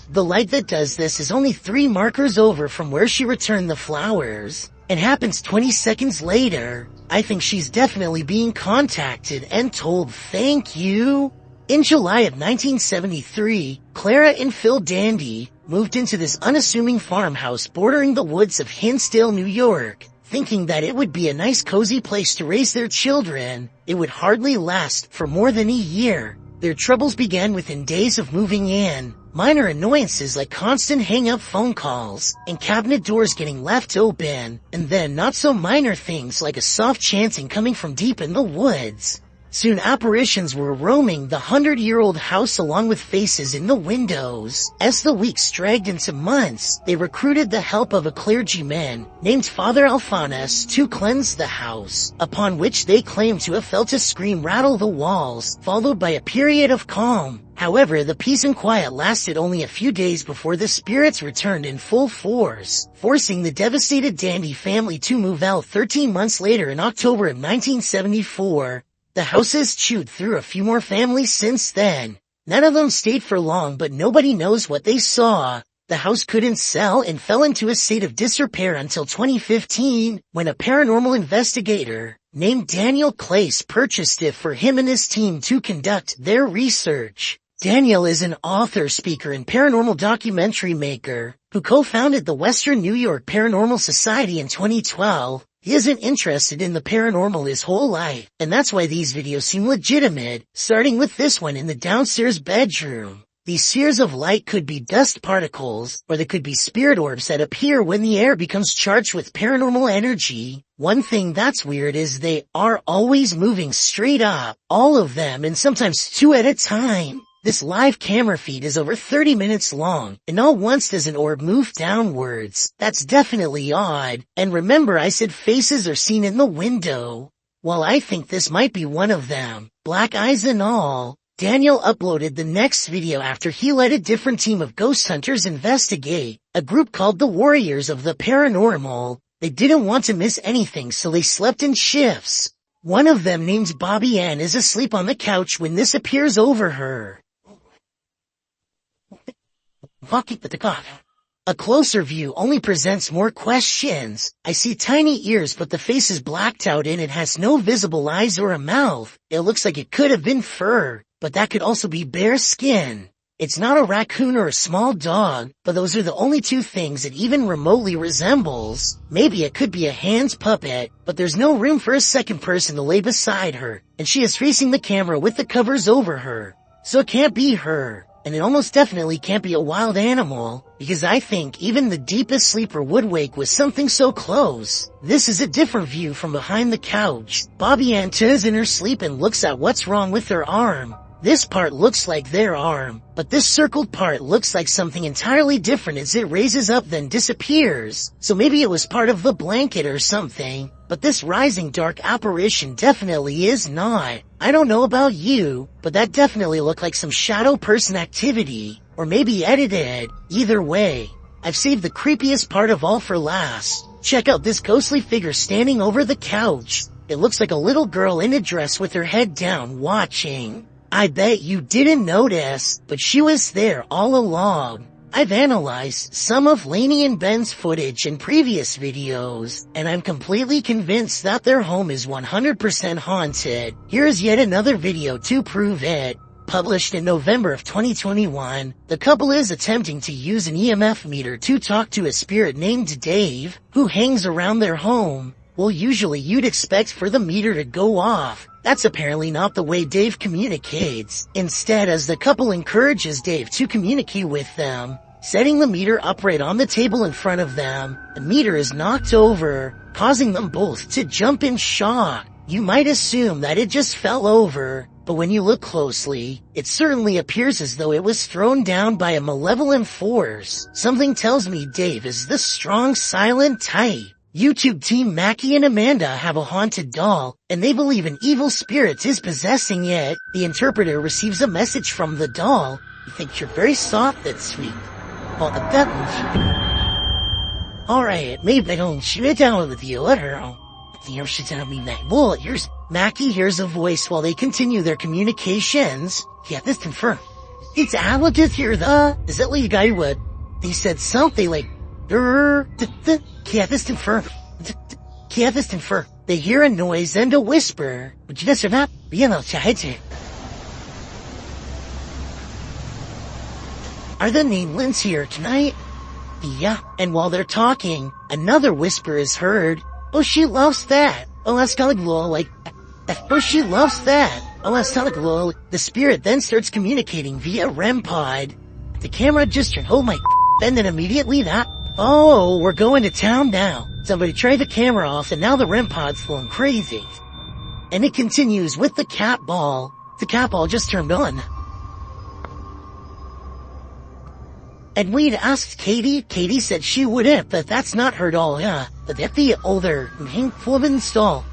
The light that does this is only 3 markers over from where she returned the flowers. It happens 20 seconds later. I think she's definitely being contacted and told thank you. In July of 1973, Clara and Phil Dandy moved into this unassuming farmhouse bordering the woods of Hinsdale, New York, thinking that it would be a nice cozy place to raise their children. It would hardly last for more than a year. Their troubles began within days of moving in. Minor annoyances like constant hang-up phone calls and cabinet doors getting left open, and then not so minor things like a soft chanting coming from deep in the woods. Soon apparitions were roaming the 100-year-old house along with faces in the windows. As the weeks dragged into months, they recruited the help of a clergyman named Father Alphonsus to cleanse the house, upon which they claimed to have felt a scream rattle the walls, followed by a period of calm. However, the peace and quiet lasted only a few days before the spirits returned in full force, forcing the devastated Dandy family to move out 13 months later in October of 1974. The house has chewed through a few more families since then. None of them stayed for long, but nobody knows what they saw. The house couldn't sell and fell into a state of disrepair until 2015, when a paranormal investigator named Daniel Clace purchased it for him and his team to conduct their research. Daniel is an author, speaker, and paranormal documentary maker who co-founded the Western New York Paranormal Society in 2012. He isn't interested in the paranormal his whole life, and that's why these videos seem legitimate, starting with this one in the downstairs bedroom. These spheres of light could be dust particles, or they could be spirit orbs that appear when the air becomes charged with paranormal energy. One thing that's weird is they are always moving straight up, all of them, and sometimes two at a time. This live camera feed is over 30 minutes long, and not once does an orb move downwards. That's definitely odd. And remember, I said faces are seen in the window. Well, I think this might be one of them, black eyes and all. Daniel uploaded the next video after he let a different team of ghost hunters investigate, a group called the Warriors of the Paranormal. They didn't want to miss anything, so they slept in shifts. One of them, named Bobby Ann, is asleep on the couch when this appears over her. A closer view only presents more questions. I see tiny ears, but the face is blacked out and it has no visible eyes or a mouth. It looks like it could have been fur, but that could also be bare skin. It's not a raccoon or a small dog, but those are the only two things it even remotely resembles. Maybe it could be a Hans puppet, but there's no room for a second person to lay beside her, and she is facing the camera with the covers over her. So it can't be her. And it almost definitely can't be a wild animal, because I think even the deepest sleeper would wake with something so close. This is a different view from behind the couch. Bobby Ann turns in her sleep and looks at what's wrong with her arm. This part looks like their arm, but this circled part looks like something entirely different as it raises up then disappears. So maybe it was part of the blanket or something, but this rising dark apparition definitely is not. I don't know about you, but that definitely looked like some shadow person activity, or maybe edited. Either way, I've saved the creepiest part of all for last. Check out this ghostly figure standing over the couch. It looks like a little girl in a dress with her head down watching. I bet you didn't notice, but she was there all along. I've analyzed some of Lainey and Ben's footage in previous videos, and I'm completely convinced that their home is 100% haunted. Here's yet another video to prove it. Published in November of 2021, the couple is attempting to use an EMF meter to talk to a spirit named Dave, who hangs around their home. Well, usually you'd expect for the meter to go off. That's apparently not the way Dave communicates. Instead, as the couple encourages Dave to communicate with them, setting the meter upright on the table in front of them, the meter is knocked over, causing them both to jump in shock. You might assume that it just fell over, but when you look closely, it certainly appears as though it was thrown down by a malevolent force. Something tells me Dave is the strong, silent type. YouTube team Mackie and Amanda have a haunted doll, and they believe an evil spirit is possessing it. The interpreter receives a message from the doll. You think you're very soft and sweet. Well, the buttons. Alright, maybe I don't shoot it down with you, let her. The shit down me night. Well, here's Mackie hears a voice while they continue their communications. Yeah, this confirmed. It's Al just here, is that like a guy would? They said something like, can't this confirm? Can't this confirm? They hear a noise and a whisper. Would you just not be able to hide it? Are the Namelins here tonight? Yeah, and while they're talking, another whisper is heard. Oh, she loves that. Oh, that's kind of like, oh, she loves that. Oh, that's kind of The spirit then starts communicating via REM pod. The camera just turned, oh my, and then immediately that, oh, we're going to town now. Somebody turned the camera off and now the REM pod's going crazy. And it continues with the cat ball. The cat ball just turned on. And we'd asked Katie. Katie said she wouldn't, but that's not her doll, yeah. But that's the older woman's doll.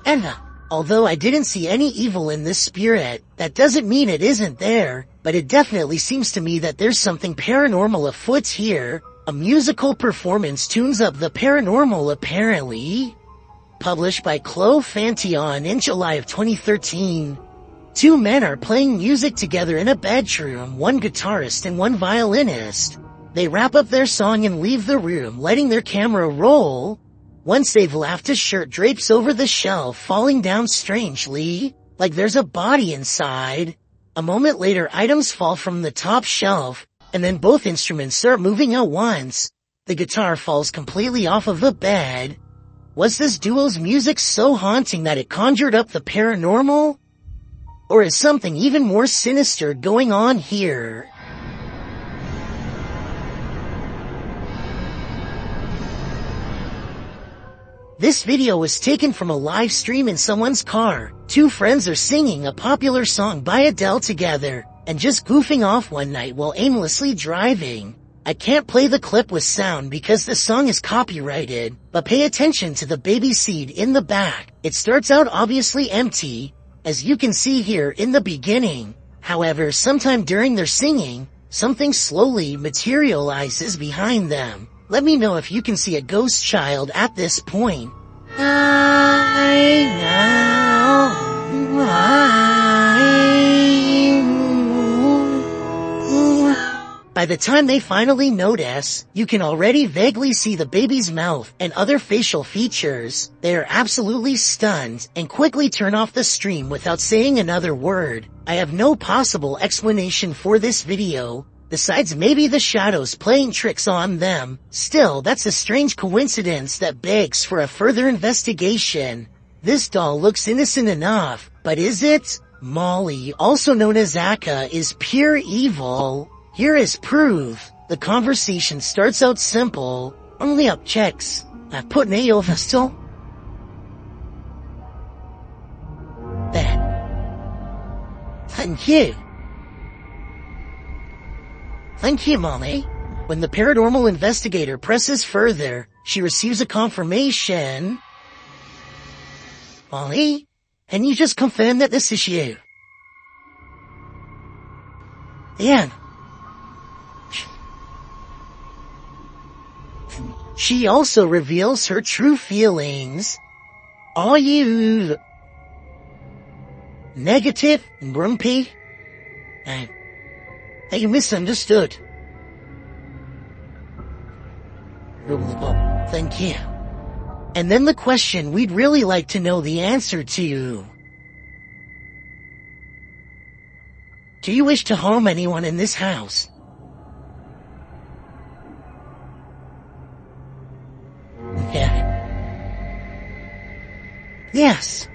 And although I didn't see any evil in this spirit, that doesn't mean it isn't there, but it definitely seems to me that there's something paranormal afoot here. A musical performance tunes up the paranormal apparently. Published by Chloe Fantion in July of 2013. Two men are playing music together in a bedroom, one guitarist and one violinist. They wrap up their song and leave the room, letting their camera roll. Once they've left, a shirt drapes over the shelf, falling down strangely, like there's a body inside. A moment later, items fall from the top shelf, and then both instruments start moving at once. The guitar falls completely off of the bed. Was this duo's music so haunting that it conjured up the paranormal? Or is something even more sinister going on here? This video was taken from a live stream in someone's car. Two friends are singing a popular song by Adele together, and just goofing off one night while aimlessly driving. I can't play the clip with sound because the song is copyrighted, but pay attention to the baby seed in the back. It starts out obviously empty, as you can see here in the beginning. However, sometime during their singing, something slowly materializes behind them. Let me know if you can see a ghost child at this point. By the time they finally notice, you can already vaguely see the baby's mouth and other facial features. They are absolutely stunned and quickly turn off the stream without saying another word. I have no possible explanation for this video, besides maybe the shadows playing tricks on them. Still, that's a strange coincidence that begs for a further investigation. This doll looks innocent enough, but is it? Molly, also known as Aka, is pure evil. Here is proof. The conversation starts out simple. Only up checks. I put an over still. There. Thank you. Thank you, Molly. When the paranormal investigator presses further, she receives a confirmation. Molly, can you just confirm that this is you? Yeah. She also reveals her true feelings. Are you negative and grumpy? You misunderstood. Thank you. And then the question we'd really like to know the answer to. Do you wish to harm anyone in this house? Yes.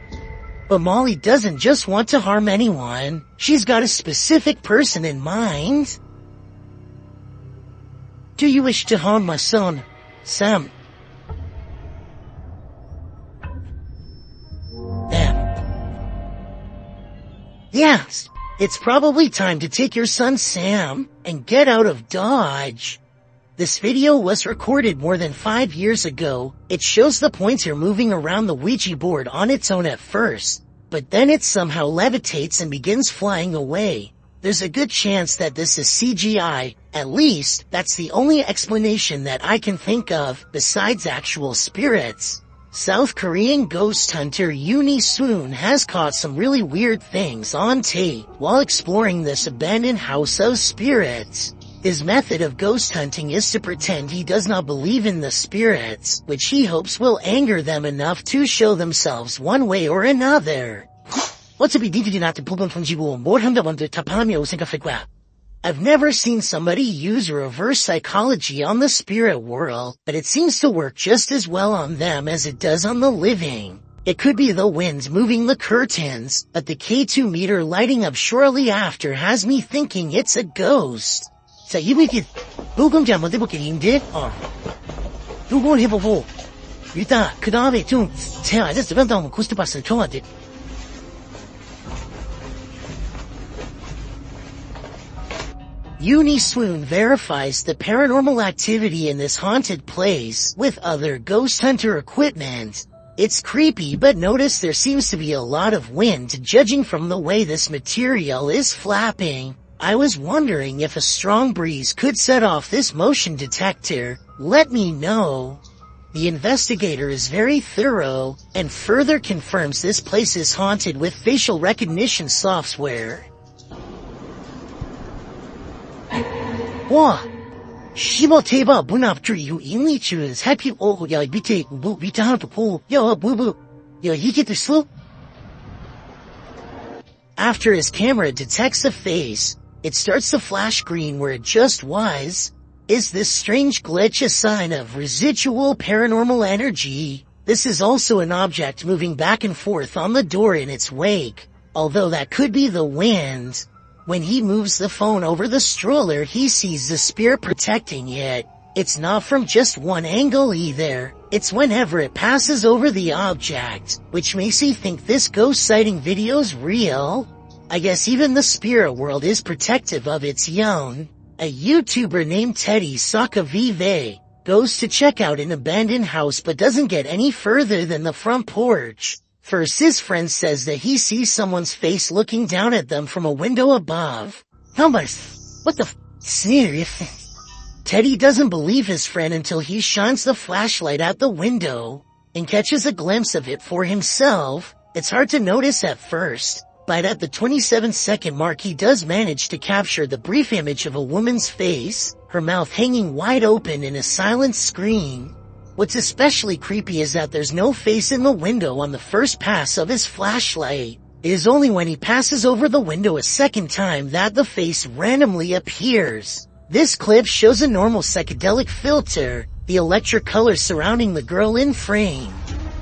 But Molly doesn't just want to harm anyone. She's got a specific person in mind. Do you wish to harm my son, Sam? Yes. It's probably time to take your son Sam and get out of Dodge. This video was recorded more than 5 years ago. It shows the pointer moving around the Ouija board on its own at first, but then it somehow levitates and begins flying away. There's a good chance that this is CGI. At least, that's the only explanation that I can think of, besides actual spirits. South Korean ghost hunter Yoon Soon has caught some really weird things on tape while exploring this abandoned house of spirits. His method of ghost hunting is to pretend he does not believe in the spirits, which he hopes will anger them enough to show themselves one way or another. I've never seen somebody use reverse psychology on the spirit world, but it seems to work just as well on them as it does on the living. It could be the wind moving the curtains, but the K2 meter lighting up shortly after has me thinking it's a ghost. 자, 이분께 녹음자 한번 해볼게요, 임대. 누구 해보고. 일단 그 다음에 좀 제 아재 쓰면다면 코스트 봤을 좋아하지. Uniswoon verifies the paranormal activity in this haunted place with other ghost hunter equipment. It's creepy, but notice there seems to be a lot of wind judging from the way this material is flapping. I was wondering if a strong breeze could set off this motion detector. Let me know. The investigator is very thorough and further confirms this place is haunted with facial recognition software. 와, 씨발 대박 문 앞줄 이후 인리줄 살피 야 밑에 밑에 하나 더 보고 야 이게 됐어? After his camera detects a face, it starts to flash green where it just was. Is this strange glitch a sign of residual paranormal energy? This is also an object moving back and forth on the door in its wake, although that could be the wind. When he moves the phone over the stroller, he sees the spear protecting it. It's not from just one angle either. It's whenever it passes over the object, which makes me think this ghost sighting video's real. I guess even the spirit world is protective of its young. A YouTuber named Teddy Sakavive goes to check out an abandoned house but doesn't get any further than the front porch. First, his friend says that he sees someone's face looking down at them from a window above. What the serious? Teddy doesn't believe his friend until he shines the flashlight at the window and catches a glimpse of it for himself. It's hard to notice at first, but at the 27-second mark he does manage to capture the brief image of a woman's face, her mouth hanging wide open in a silent scream. What's especially creepy is that there's no face in the window on the first pass of his flashlight. It is only when he passes over the window a second time that the face randomly appears. This clip shows a normal psychedelic filter, the electric colors surrounding the girl in frame.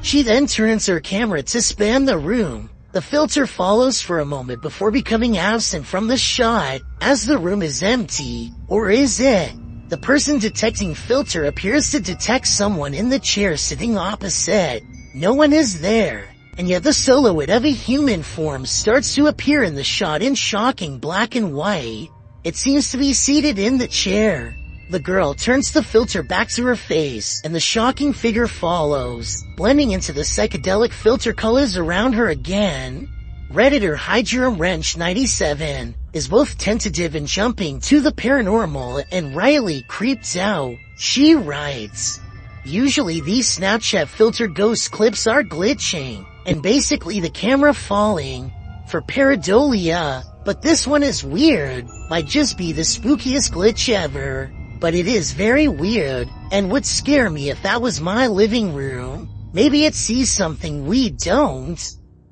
She then turns her camera to span the room. The filter follows for a moment before becoming absent from the shot, as the room is empty. Or is it? The person detecting filter appears to detect someone in the chair sitting opposite. No one is there, and yet the silhouette of a human form starts to appear in the shot in shocking black and white. It seems to be seated in the chair. The girl turns the filter back to her face, and the shocking figure follows, blending into the psychedelic filter colors around her again. Redditor Hydra Wrench 97 is both tentative and jumping to the paranormal and Riley creeps out. She writes, usually these Snapchat filter ghost clips are glitching, and basically the camera falling for pareidolia, but this one is weird, might just be the spookiest glitch ever. But it is very weird, and would scare me if that was my living room. Maybe it sees something we don't.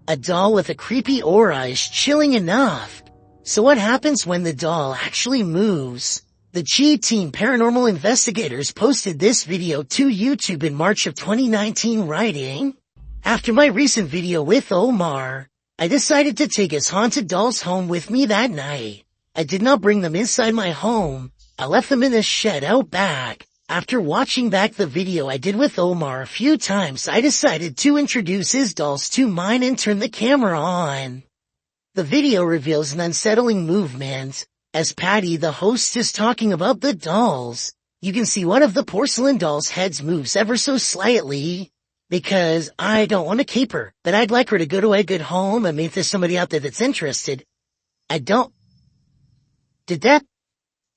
A doll with a creepy aura is chilling enough. So what happens when the doll actually moves? The G-Team Paranormal Investigators posted this video to YouTube in March of 2019 writing, after my recent video with Omar, I decided to take his haunted dolls home with me that night. I did not bring them inside my home. I left them in a shed out back. After watching back the video I did with Omar a few times, I decided to introduce his dolls to mine and turn the camera on. The video reveals an unsettling movement. As Patty, the host, is talking about the dolls, you can see one of the porcelain dolls' heads moves ever so slightly. Because I don't want to keep her, but I'd like her to go to a good home. I mean, if there's somebody out there that's interested. I don't. Did that?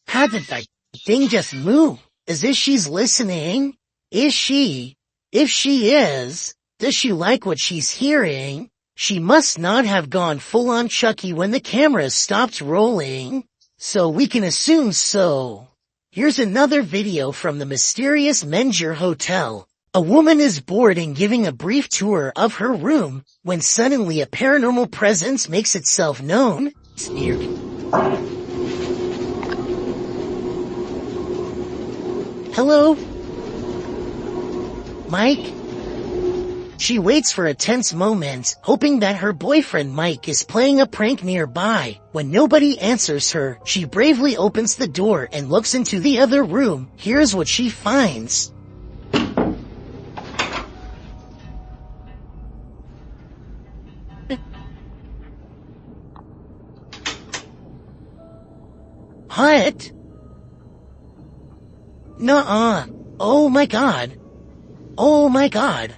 How did that thing just move? As if she's listening? Is she? If she is, does she like what she's hearing? She must not have gone full-on Chucky when the camera stopped rolling. So we can assume so. Here's another video from the mysterious Menger Hotel. A woman is bored and giving a brief tour of her room when suddenly a paranormal presence makes itself known. It's weird. Hello? Mike? She waits for a tense moment, hoping that her boyfriend Mike is playing a prank nearby. When nobody answers her, she bravely opens the door and looks into the other room. Here's what she finds. What? Nuh-uh. Oh my god. Oh my god.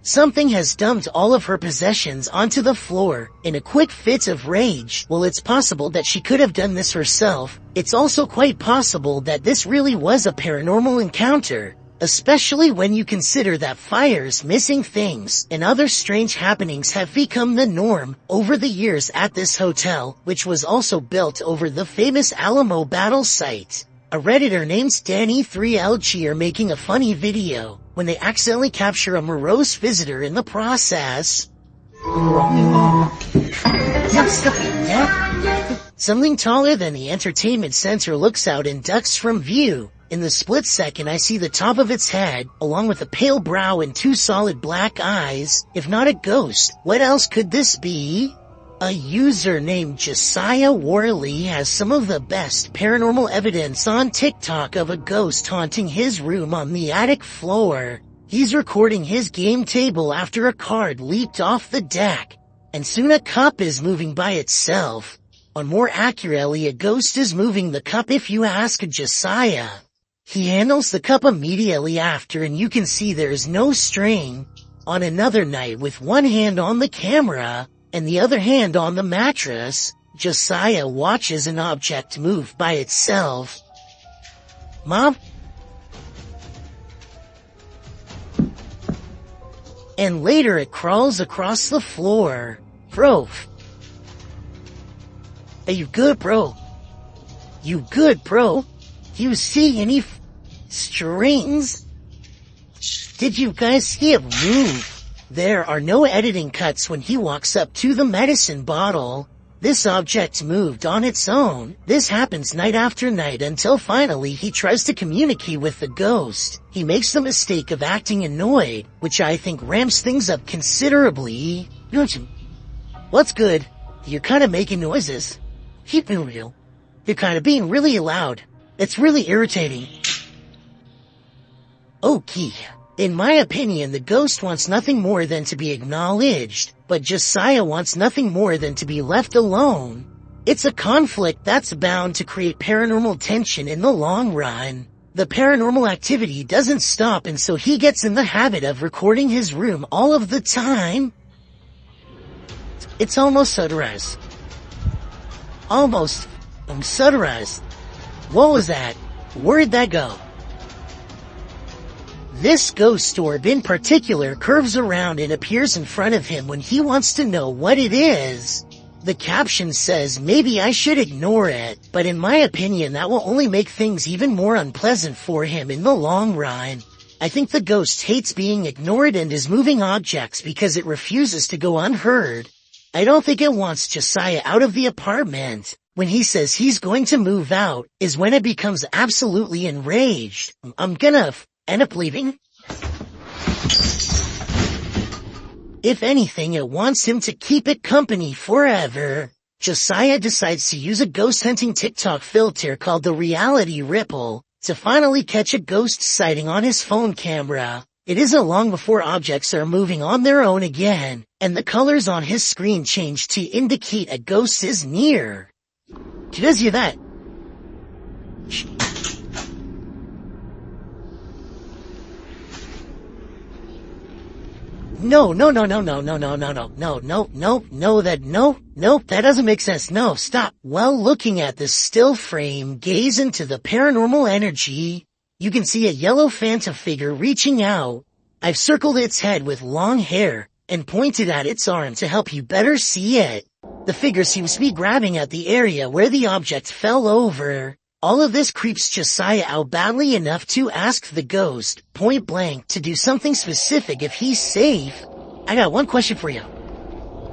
Something has dumped all of her possessions onto the floor in a quick fit of rage. Well, it's possible that she could have done this herself. It's also quite possible that this really was a paranormal encounter, especially when you consider that fires, missing things, and other strange happenings have become the norm over the years at this hotel, which was also built over the famous Alamo battle site. A Redditor named Danny3LG are making a funny video when they accidentally capture a morose visitor in the process. Something taller than the entertainment center looks out and ducks from view. In the split second, I see the top of its head, along with a pale brow and two solid black eyes. If not a ghost, what else could this be? A user named Josiah Worley has some of the best paranormal evidence on TikTok of a ghost haunting his room on the attic floor. He's recording his game table after a card leaped off the deck, and soon a cup is moving by itself. Or more accurately, a ghost is moving the cup if you ask Josiah. He handles the cup immediately after, and you can see there's no strain. On another night, with one hand on the camera and the other hand on the mattress, Josiah watches an object move by itself. Mom? And later it crawls across the floor. Bro. Are you good, bro? You good, bro? You see any strings? Did you guys see it move? There are no editing cuts when he walks up to the medicine bottle. This object moved on its own. This happens night after night until finally he tries to communicate with the ghost. He makes the mistake of acting annoyed, which I think ramps things up considerably. What's good? You're kinda making noises. Keep it real. You're kinda being really loud. It's really irritating. Okay. In my opinion, the ghost wants nothing more than to be acknowledged, but Josiah wants nothing more than to be left alone. It's a conflict that's bound to create paranormal tension in the long run. The paranormal activity doesn't stop, and so he gets in the habit of recording his room all of the time. It's almost sunrise. Almost. Sunrise. What was that? Where'd that go? This ghost orb in particular curves around and appears in front of him when he wants to know what it is. The caption says maybe I should ignore it, but in my opinion that will only make things even more unpleasant for him in the long run. I think the ghost hates being ignored and is moving objects because it refuses to go unheard. I don't think it wants Josiah out of the apartment. When he says he's going to move out is when it becomes absolutely enraged. I'm gonna end up leaving. If anything, it wants him to keep it company forever. Josiah decides to use a ghost hunting TikTok filter called the Reality Ripple to finally catch a ghost sighting on his phone camera. It isn't long before objects are moving on their own again, and the colors on his screen change to indicate a ghost is near. He does you that. No, that doesn't make sense. No, stop. While looking at the still frame, gaze into the paranormal energy. You can see a yellow phantom figure reaching out. I've circled its head with long hair and pointed at its arm to help you better see it. The figure seems to be grabbing at the area where the object fell over. All of this creeps Josiah out badly enough to ask the ghost, point blank, to do something specific if he's safe. I got one question for you.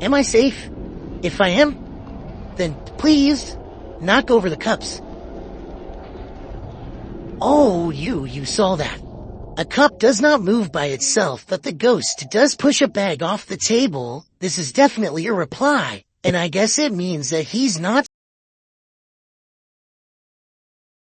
Am I safe? If I am, then please knock over the cups. Oh, you saw that. A cup does not move by itself, but the ghost does push a bag off the table. This is definitely a reply, and I guess it means that he's not